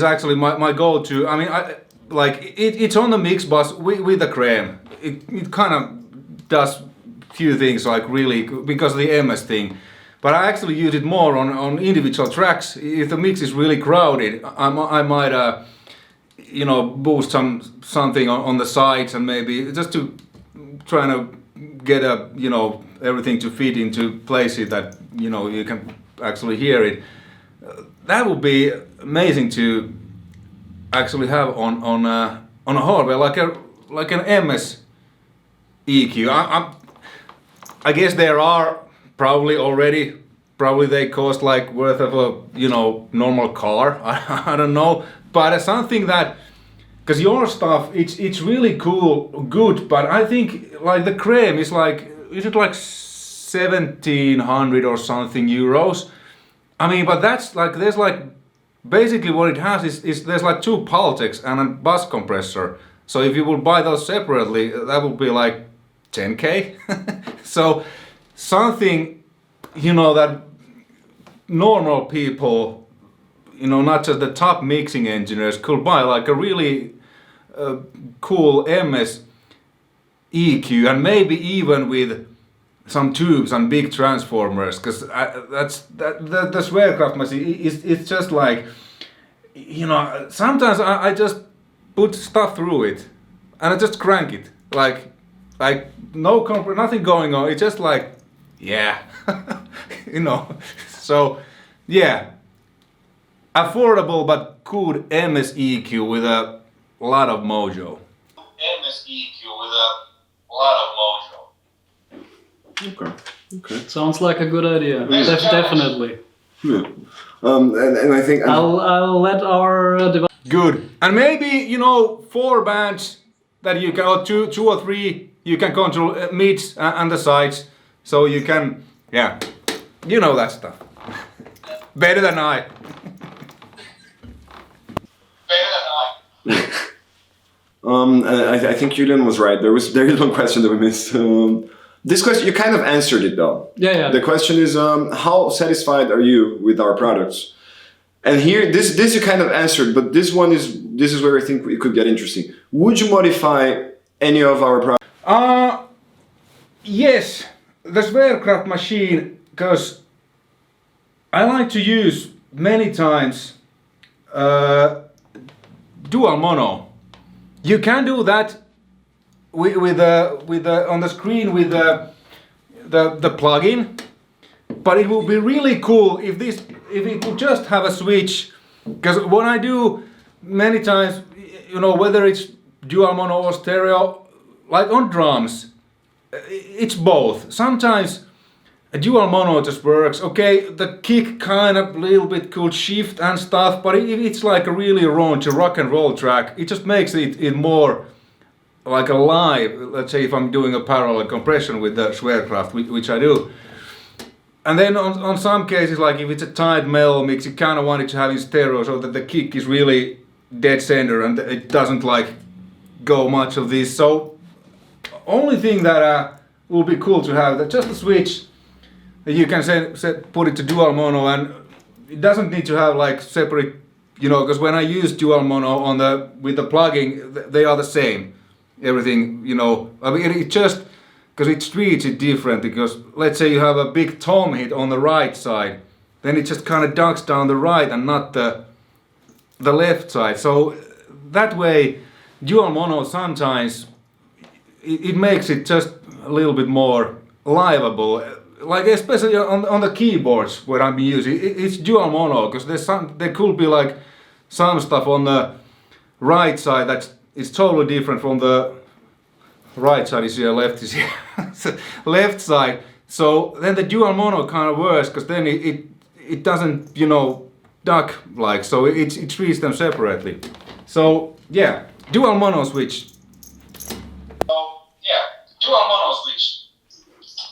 actually my go-to. I mean, it's on the mix bus with the Cremé. It kind of does few things like really because of the MS thing. But I actually use it more on individual tracks. If the mix is really crowded, I might boost something on the sides, and maybe just to try to get everything to fit into places that you can actually hear it. That would be amazing to actually have on a hardware like an MS EQ. I guess there are probably they cost like worth of a normal car. I don't know, but something that, because your stuff it's really good, but I think like the Cremé is like, is it like 1,700 or something euros? I mean, but that's like, there's like, basically what it has is there's like 2 Pultecs and a bus compressor. So if you would buy those separately, that would be like 10k. So something, that normal people, not just the top mixing engineers, could buy like a really cool MS EQ, and maybe even with some tubes and big transformers, because the Swearcraft machine it's just like, sometimes I just put stuff through it and I just crank it like no nothing going on. It's just like, yeah. So yeah, affordable but good MS EQ with a lot of mojo. MS EQ with a lot of mojo. Okay. Sounds like a good idea. Definitely. Yeah. And I think I'll let our Good. And maybe 4 bands that you can, or two or 3, you can control mids and the sides, so you can, that stuff. Better than I. I think Julian was right. There is one question that we missed. This question, you kind of answered it though. Yeah. The question is, how satisfied are you with our products? And here, this you kind of answered, but this is where I think it could get interesting. Would you modify any of our products? Yes, the Schwerkraft machine, because I like to use many times dual mono. You can do that with on the screen with the plugin, but it would be really cool if it would just have a switch. Because what I do many times, whether it's dual mono or stereo, like on drums, it's both. Sometimes a dual mono just works. Okay, the kick kind of a little bit could shift and stuff, but if it's like a really raunchy rock and roll track, it just makes it more like alive. Let's say if I'm doing a parallel compression with the Schwerkraft, which I do. And then on some cases, like if it's a tight metal mix, you kind of want it to have in stereo so that the kick is really dead center and it doesn't like go much of this. So only thing that will be cool to have, that just a switch. You can put it to dual mono, and it doesn't need to have like separate, because when I use dual mono with the plugin, they are the same. Everything, I mean, it just, because it treats it different, because let's say you have a big tom hit on the right side, then it just kind of ducks down the right and not the left side. So that way, dual mono sometimes, it makes it just a little bit more livable. Like especially on the keyboards where I'm using it's dual mono, because there could be like some stuff on the right side it's totally different from the right side is here, left is here, left side. So then the dual mono kind of works, because then it doesn't duck like, so it treats them separately. So yeah, dual mono switch.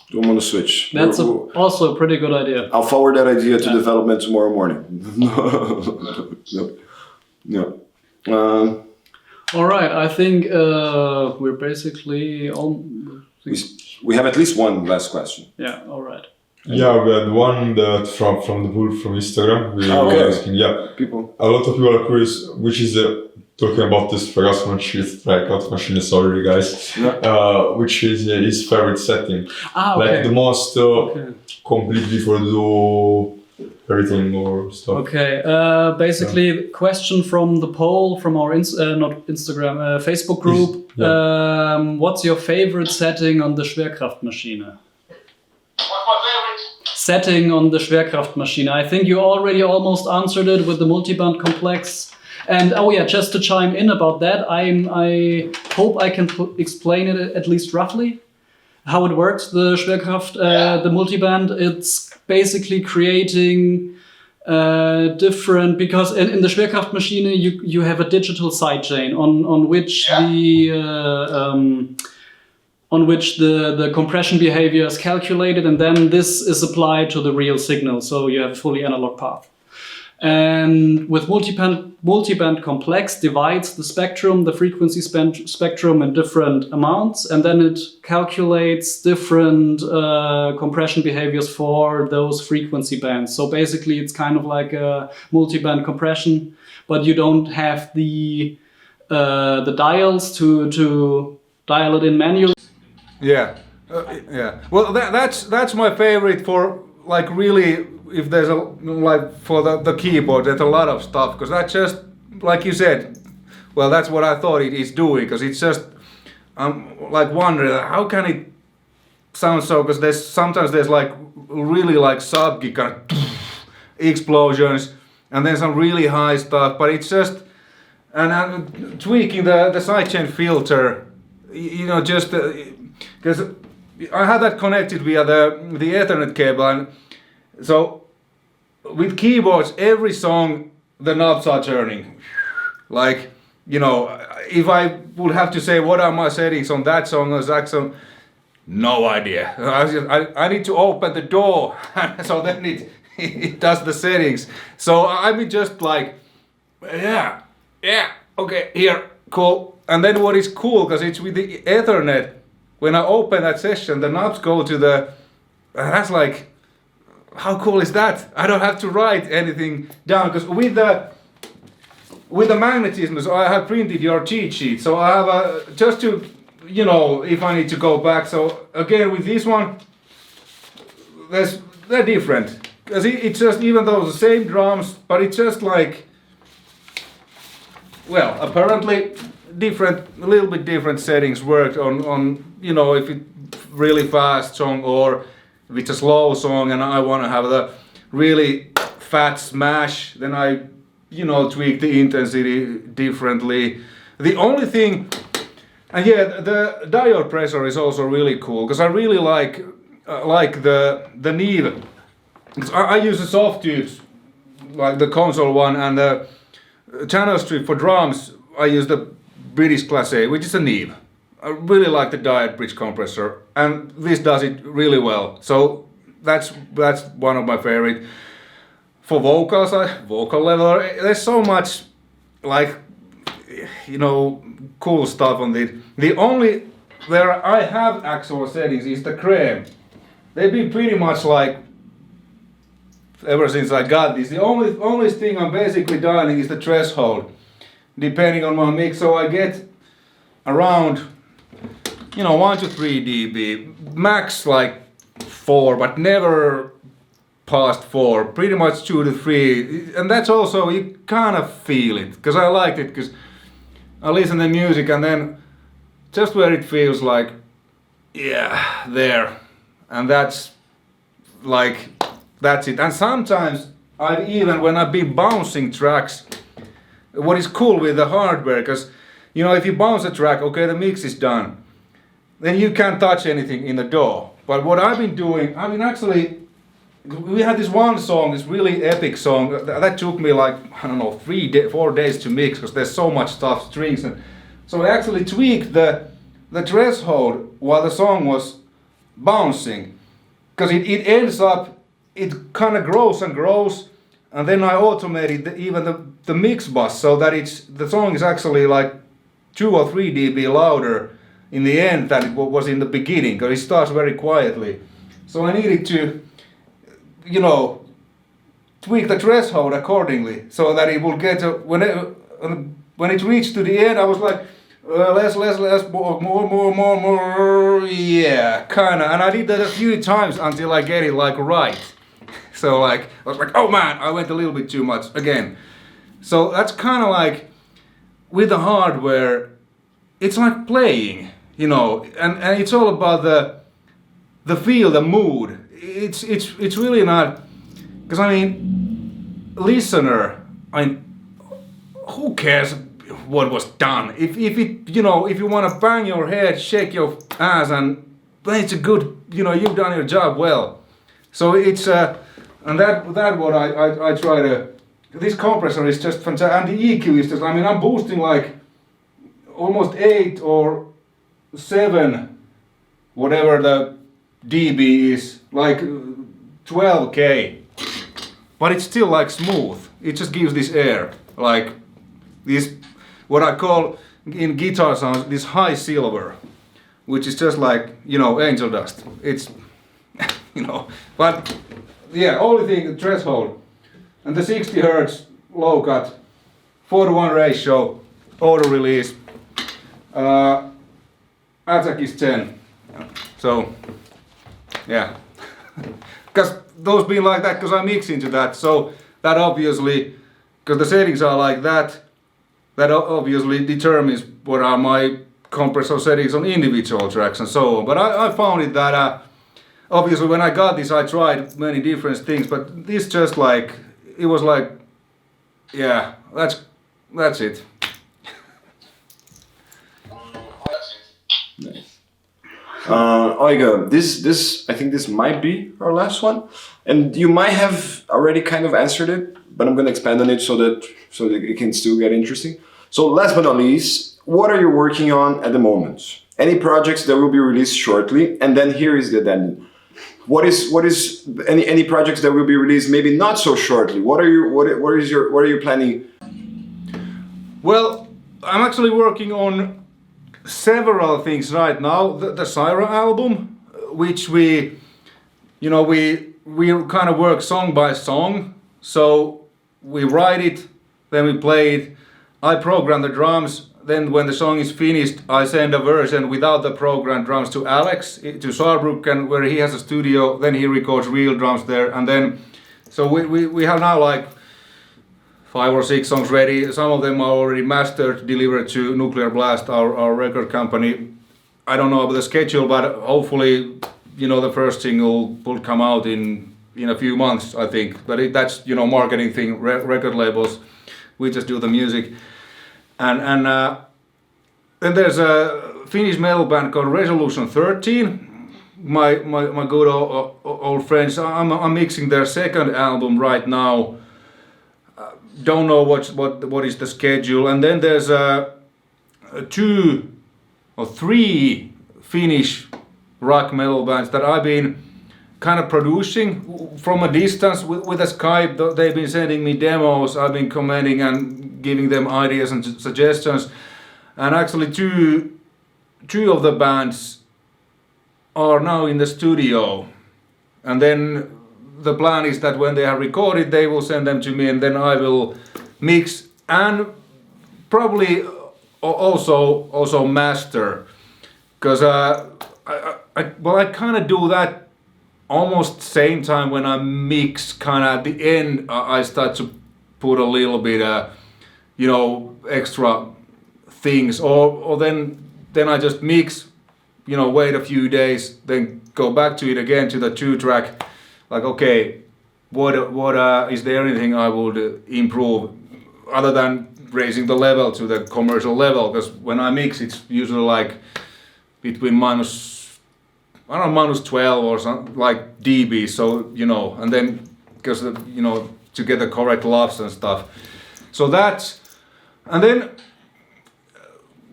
Don't want to switch. That's also a pretty good idea. I'll forward that idea to development tomorrow morning. No. All right, I think we're basically on. We have at least one last question. Yeah. All right. Yeah, we had one that from the Wolf from Instagram. We were asking, people. A lot of people are curious, which is talking about this Schwerkraft machine. Sorry, guys. Yeah. Which is his favorite setting, Okay. like the most completely for do everything or stuff. Okay. Basically, question from the poll from our not Instagram, Facebook group. Yeah. What's your favorite setting on the Schwerkraft machine? Setting on the Schwerkraft machine. I think you already almost answered it with the multiband complex. And just to chime in about that, I hope I can explain it at least roughly how it works. The Schwerkraft, the multiband, it's basically creating different, because in the Schwerkraft machine you have a digital sidechain on which the compression behavior is calculated, and then this is applied to the real signal, so you have a fully analog path. And with multiband complex divides the spectrum, the frequency spectrum, in different amounts, and then it calculates different compression behaviors for those frequency bands. So basically it's kind of like a multiband compression, but you don't have the dials to dial it in manually. Yeah. Well, that's my favorite for like really. If there's for the keyboard, there's a lot of stuff, because that's just like you said. Well, that's what I thought it is doing, because it's just like wondering how can it sound so, because sometimes there's like really like sub-gig kind of explosions, and then some really high stuff, but it's just and I'm tweaking the sidechain filter, just because I had that connected via the Ethernet cable, and so with keyboards, every song the knobs are turning. Like, you know, if I would have to say what are my settings on that song or that song, no idea. I need to open the door, so then it does the settings. So I'm just like, yeah, okay, here, cool. And then what is cool, because it's with the Ethernet, when I open that session, the knobs go to the, that's like, how cool is that? I don't have to write anything down, because with the magnetism, so I have printed your cheat sheet, so I have just to, you know, if I need to go back. So again, with this one, they're different, because it's just, even though the same drums, but it's just like, well, apparently different, a little bit different settings worked on you know, if it's really fast song or if it's a slow song and I want to have the really fat smash, then I, you know, tweak the intensity differently. The only thing, and yeah, the diode pressure is also really cool, because I really like the Neve. I use the Softubes, like the console one, and the channel strip for drums, I use the British Class A, which is a Neve. I really like the diode bridge compressor, and this does it really well. So that's one of my favorite. For vocals, vocal level, there's so much, like, you know, cool stuff on this. The only where I have actual settings is the Cremé. They've been pretty much like ever since I got this. The only thing I'm basically dialing is the threshold, depending on my mix. So I get around, you know, 1 to 3 dB, max like 4, but never past 4, pretty much 2 to 3, and that's also, you kind of feel it, because I liked it, because I listen to music and then just where it feels like, yeah, there, and that's like, that's it. And sometimes I've even, when I've been bouncing tracks, what is cool with the hardware, because, you know, if you bounce a track, okay, the mix is done, then you can't touch anything in the DAW. But what I've been doing, I mean, actually, we had this one song, this really epic song, that took me like, I don't know, 4 days to mix, because there's so much stuff, strings, and so I actually tweaked the threshold while the song was bouncing, because it ends up, it kind of grows and grows, and then I automated even the mix bus, so that the song is actually like 2 or 3 dB louder in the end than it was in the beginning, because it starts very quietly. So I needed to, you know, tweak the threshold accordingly, so that it will get when it reached to the end, I was like, less, more, yeah, kinda, and I did that a few times until I get it like right. So like, I was like, oh man, I went a little bit too much again. So that's kind of like, with the hardware, it's like playing, you know, and it's all about the feel, the mood. It's really not, because I mean, listener, who cares what was done? If it, you know, if you want to bang your head, shake your ass, and then it's a good, you know, you've done your job well. So it's and that what I try to. This compressor is just fantastic, and the EQ is just, I mean, I'm boosting like almost 8 or 7, whatever the dB is, like 12K, but it's still like smooth. It just gives this air, like this, what I call in guitar sounds, this high silver, which is just like, you know, angel dust. It's, you know, but yeah, only thing, the threshold. And the 60 Hz low cut, 4:1 ratio, auto release, attack is 10. So, yeah. Because those being like that, because I mix into that, so that obviously, because the settings are like that, that obviously determines what are my compressor settings on individual tracks and so on. But I found it that, obviously when I got this, I tried many different things, but this just like, it was like, yeah, that's it. Nice. Euge, I think this might be our last one, and you might have already kind of answered it, but I'm going to expand on it so that it can still get interesting. So last but not least, what are you working on at the moment? Any projects that will be released shortly? And then here is the addendum. What is any projects that will be released maybe not so shortly? What are you planning? Well, I'm actually working on several things right now. The Cyhra album, which we kind of work song by song. So we write it, then we play it. I program the drums. Then when the song is finished, I send a version without the programmed drums to Alex, to Saarbrücken, where he has a studio. Then he records real drums there. And then, so we have now like 5 or 6 songs ready. Some of them are already mastered, delivered to Nuclear Blast, our record company. I don't know about the schedule, but hopefully, the first single will come out in a few months, I think. But that's, marketing thing, record labels. We just do the music. And then there's a Finnish metal band called Resolution 13. My good old friends. I'm mixing their second album right now. Don't know what is the schedule. And then there's 2 or 3 Finnish rock metal bands that I've been kind of producing from a distance with a Skype. They've been sending me demos. I've been commenting and giving them ideas and suggestions. And actually two of the bands are now in the studio. And then the plan is that when they are recorded, they will send them to me, and then I will mix and probably also master. Because I kind of do that almost same time when I mix. Kind of at the end, I start to put a little bit, extra things, or then I just mix, wait a few days, then go back to it again to the 2-track. Like, okay, what is there anything I would improve other than raising the level to the commercial level? Because when I mix, it's usually like between -12 or something like dB. So and then because to get the correct loves and stuff. So that's, and then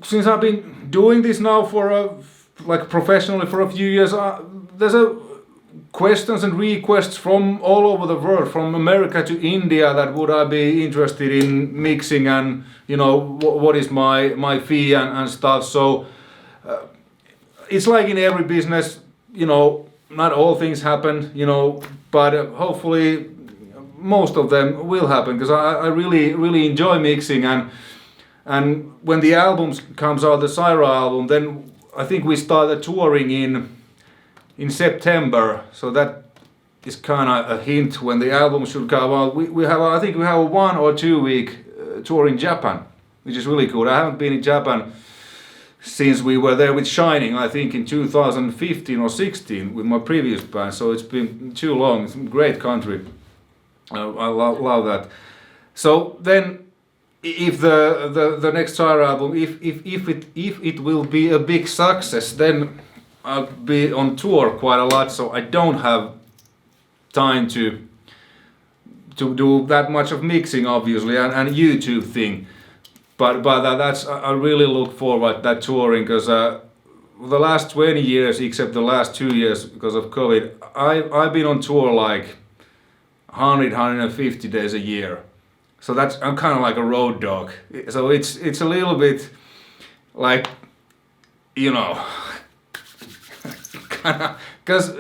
since I've been doing this now for professionally for a few years, there's questions and requests from all over the world, from America to India, that would I be interested in mixing, and what is my fee and stuff. So it's like in every business, not all things happen, but hopefully most of them will happen, because I really enjoy mixing. And when the album comes out, the Cyhra album, then I think we started touring in September. So that is kind of a hint when the album should come out. I think we have a 1 or 2 week tour in Japan, which is really cool. I haven't been in Japan since we were there with Shining, I think in 2015 or 16 with my previous band. So it's been too long. It's a great country. I love that. So then, if the next Cyhra album, if it will be a big success, then I'll be on tour quite a lot. So I don't have time to do that much of mixing, obviously, and YouTube thing. But that's, I really look forward to that touring, because the last 20 years, except the last 2 years because of COVID, I've been on tour like 150 days a year. So I'm kind of like a road dog. So it's a little bit like, because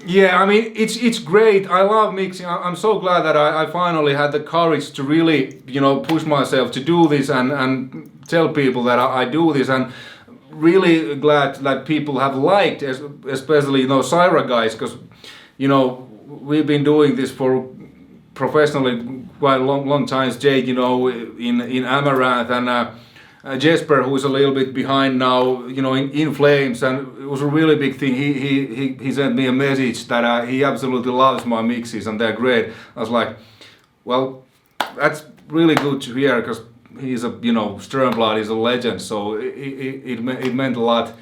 yeah, I mean, it's great. I love mixing. I'm so glad that I finally had the courage to really, push myself to do this and tell people that I do this, and really glad that people have liked, especially, Cyhra guys, because, we've been doing this for professionally quite a long time. Jake, in Amaranth, and Jesper, who is a little bit behind now, in Flames, and it was a really big thing. He sent me a message that he absolutely loves my mixes and they're great. I was like, well, that's really good to hear, because he's a, Sternblad is a legend, so it meant a lot.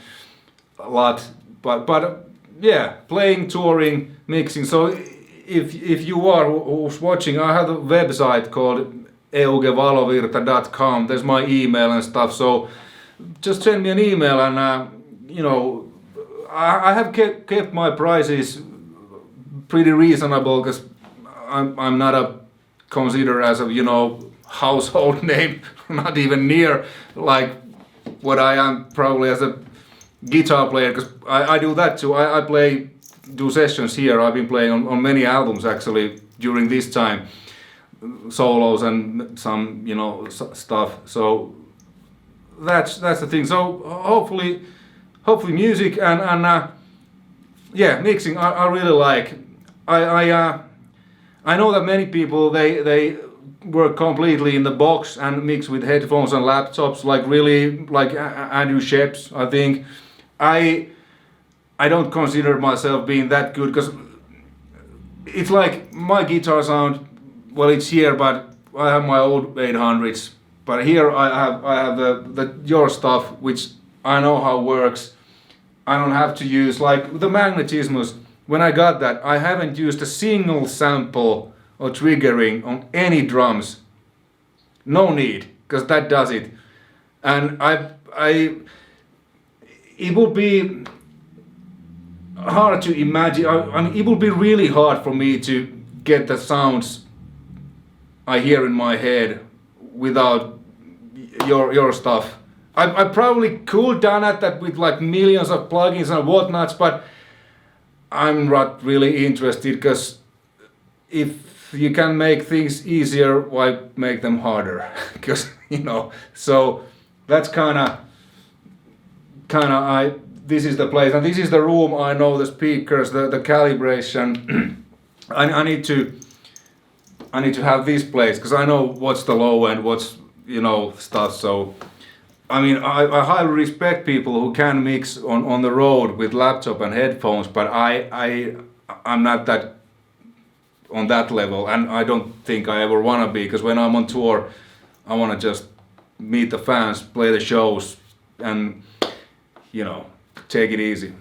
a lot, but yeah, playing, touring, mixing. So if you are who's watching, I have a website called eugevalovirta.com. There's my email and stuff. So just send me an email, and you know, I have kept my prices pretty reasonable because I'm not considered as a, you know, household name, not even near like what I am probably as a guitar player, because I do that too. I do sessions here. I've been playing on many albums actually during this time, solos and some, you know, stuff. So that's the thing. So hopefully music and yeah, mixing I really like. I know that many people they work completely in the box and mix with headphones and laptops, like really like Andrew Sheps. I think I don't consider myself being that good, because it's like my guitar sound, well, it's here, but I have my old 800s, but here I have the your stuff, which I know how it works. I don't have to use like the Magnetismus. When I got that, I haven't used a single sample or triggering on any drums. No need, because that does it. And it would be hard to imagine. I mean, it would be really hard for me to get the sounds I hear in my head without your stuff. I probably could done that with like millions of plugins and whatnots, but I'm not really interested, because if you can make things easier, why make them harder? Because, you know, so that's kind of this is the place, and this is the room. I know the speakers, the calibration. I need to have this place, because I know what's the low end, what's, you know, stuff. So I mean, I highly respect people who can mix on the road with laptop and headphones, but I'm not that on that level, and I don't think I ever want to be, because when I'm on tour, I want to just meet the fans, play the shows, and, you know, take it easy.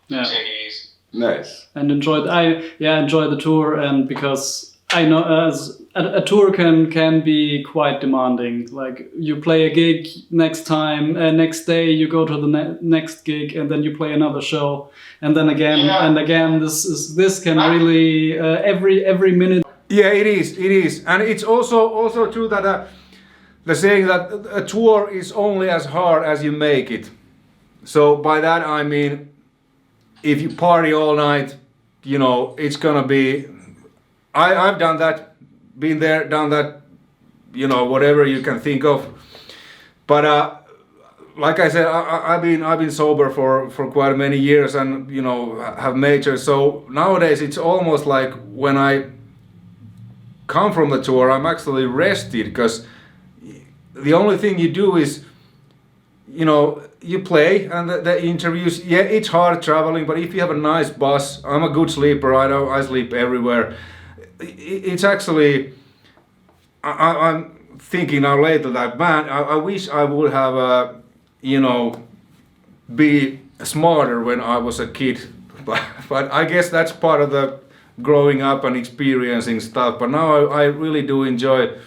Yeah. Take it easy. Nice. And enjoy the tour, and because I know as a tour can be quite demanding. Like, you play a gig, next day you go to the next gig, and then you play another show, and then again and again. This can really every minute. Yeah, it is, and it's also true that the saying that a tour is only as hard as you make it. So by that I mean, if you party all night, you know, it's gonna be. I've done that, been there, done that, you know, whatever you can think of. But like I said, I've been sober for quite many years, and, you know, have majors. So nowadays it's almost like when I come from the tour, I'm actually rested, because the only thing you do is, you know, you play, and the interviews. Yeah, it's hard traveling, but if you have a nice bus, I'm a good sleeper. I sleep everywhere. It's actually, I'm thinking now later that, man, I wish I would have, you know, be smarter when I was a kid. But I guess that's part of the growing up and experiencing stuff. But now I really do enjoy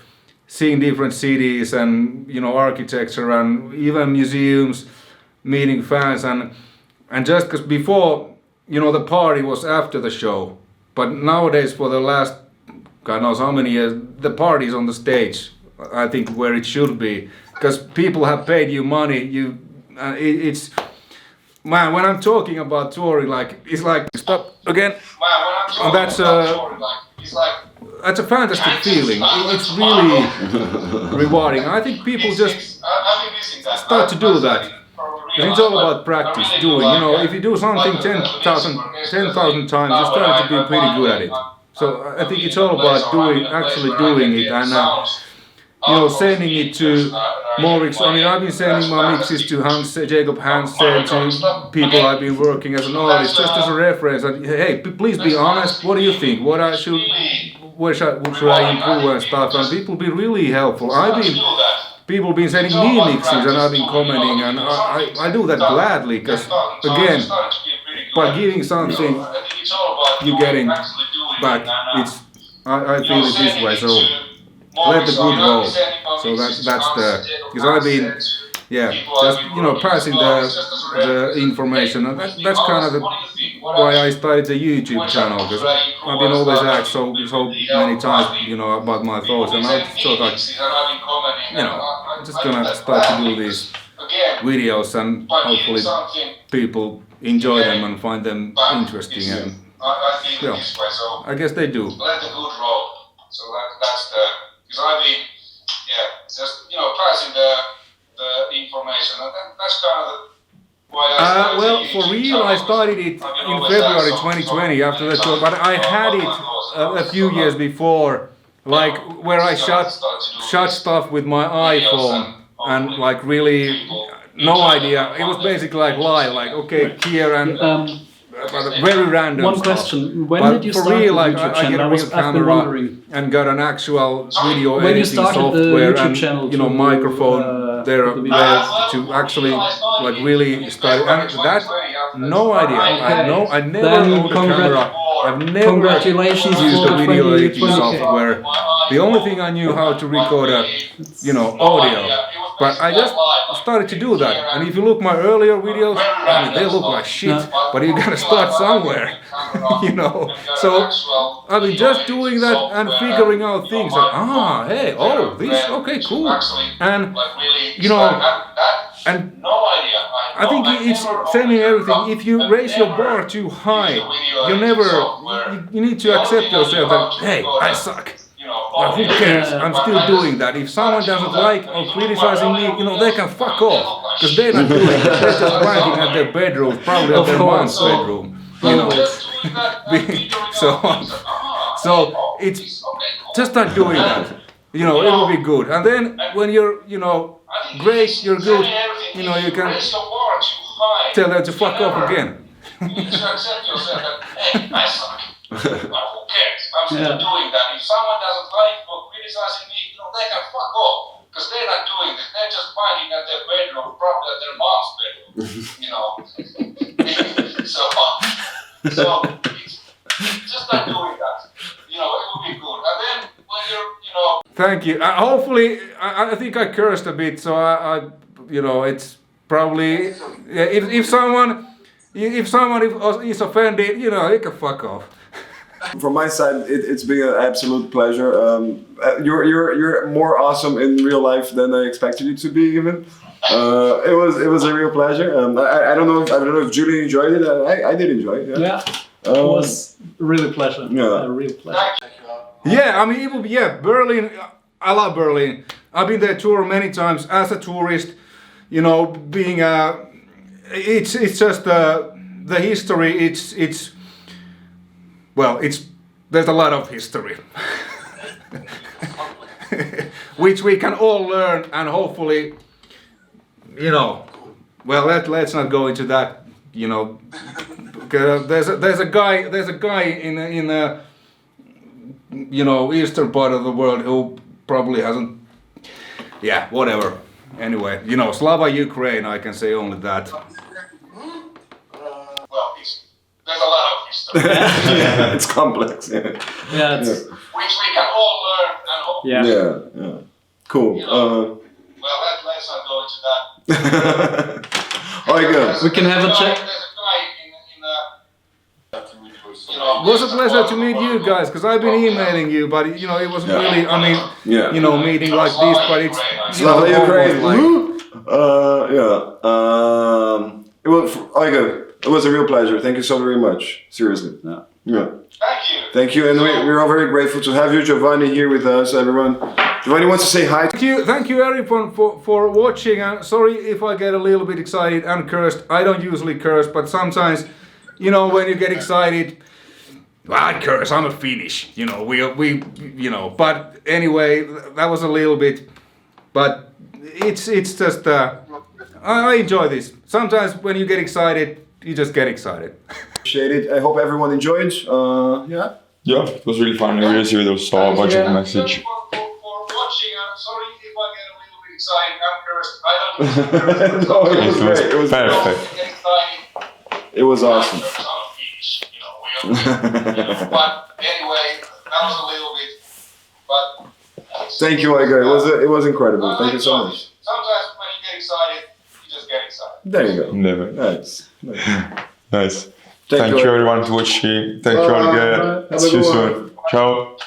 seeing different cities and, you know, architecture and even museums, meeting fans, and just because before, you know, the party was after the show, but nowadays for the last God knows how many years, the party's on the stage. I think where it should be, because people have paid you money. It's man, when I'm talking about touring, like, it's like, stop again. And that's a fantastic feeling. It's really rewarding. I think people just start to do that. And it's all about practice, doing. You know, if you do something 10,000 times, you start to be pretty good at it. So I think it's all about actually doing it, and you know, sending it to more. I mean, I've been sending my mixes to Jacob Hansen, to people I've been working as an artist, just as a reference. And, hey, please be honest. What do you think? Where should I improve and stuff? And people be really helpful. people been sending me mixes and I've been commenting, and I do that gladly, because again, by giving something, you're getting back. I feel it this way, so let the good roll. So that's because I've been, just passing the information, and that's kind of why I started the YouTube channel, because I've been always asked so many times, about my thoughts, and I thought like, I'm just gonna start to do these videos, and hopefully people enjoy them and find them interesting, and I guess they do. Let the good roll. So that's because I've been, just passing the information, and that's kind of why I started. Well, for real, I started it in February 2020 after the tour, but I had it a few years before, like where I shot stuff with my iPhone, and like really no idea. It was basically like live, like okay, here and. Very random One stuff. question: When but did you for start real, the like, YouTube I channel? get a real camera and got an actual video When you editing started the software YouTube and channel microphone there to actually like really start. And that no idea. I never owned a camera. I've never Congratulations used for a video 20, editing 20K. software. The only thing I knew how to record audio. But I just started to do that, and if you look my earlier videos, they look like shit, but you gotta start somewhere, So I've been just doing that and figuring out things like, hey, this, okay, cool, and and I think it's same in everything. If you raise your bar too high, you need to accept yourself that, hey, I suck. Well, who cares? I'm still doing that. If someone doesn't like or criticizing me, they can fuck off, because they're not doing it. They're just wanking at their bedroom, probably at their mom's bedroom. So it's just start doing that. It will be good. And then when you're, great, you're good, you can tell them to fuck off again. You need to accept yourself that, hey, I suck. Who cares? I'm still doing that. If someone doesn't like or criticizing me, they can fuck off, because they're not doing this. They're just finding at their bedroom, probably at their mom's bedroom. So just not doing that. It will be good. And then when you're, Thank you. Hopefully, I think I cursed a bit, so I it's probably if someone is offended, you can fuck off. From my side, it's been an absolute pleasure. You're more awesome in real life than I expected you to be, even. It was a real pleasure. I don't know if Julie enjoyed it. I did enjoy it. Yeah, it was really pleasure. Yeah. A real pleasure. Yeah, I mean, it will be, Berlin. I love Berlin. I've been there tour many times as a tourist. Being it's just the history. There's a lot of history, which we can all learn, and hopefully, let's not go into that, because there's a guy in the eastern part of the world who probably hasn't, whatever. Anyway, Slava Ukraine, I can say only that. There's a lot of history. It's complex. Yeah, which we can all learn and Yeah. Cool. let's not go into that. Alright, good. we can have a chat. There's a guy in It was a pleasure to meet you guys, because I've been emailing you, but it wasn't really, meeting like this, but it's Slava Ukraine. It was a real pleasure. Thank you so very much. Seriously. Yeah. Thank you, and we're all very grateful to have you, Giovanni, here with us, everyone. Giovanni wants to say hi. Thank you everyone for watching, and sorry if I get a little bit excited and cursed. I don't usually curse, but sometimes, when you get excited, I curse. I'm a Finnish, but anyway, that was a little bit, but it's just, I enjoy this. Sometimes when you get excited, you just get excited. Appreciate it. I hope everyone enjoyed. Yeah, it was really fun. I really received also a bunch of message. For watching, sorry if I get a little bit exciting. I'm cursed. I don't use cursed. No, it was great. It was perfect. Get exciting. It was awesome. I'm cursed. I'm Finnish, you know. But anyway, that was a little bit. But Thank you, Euge. It was incredible. Thank you so much. Sometimes when you get excited, you just get excited. There you go. Never. Nice. Nice. Thank Thank you, you everyone for watching. Thank you, Bye. Euge. Have a See you good soon. one. Ciao.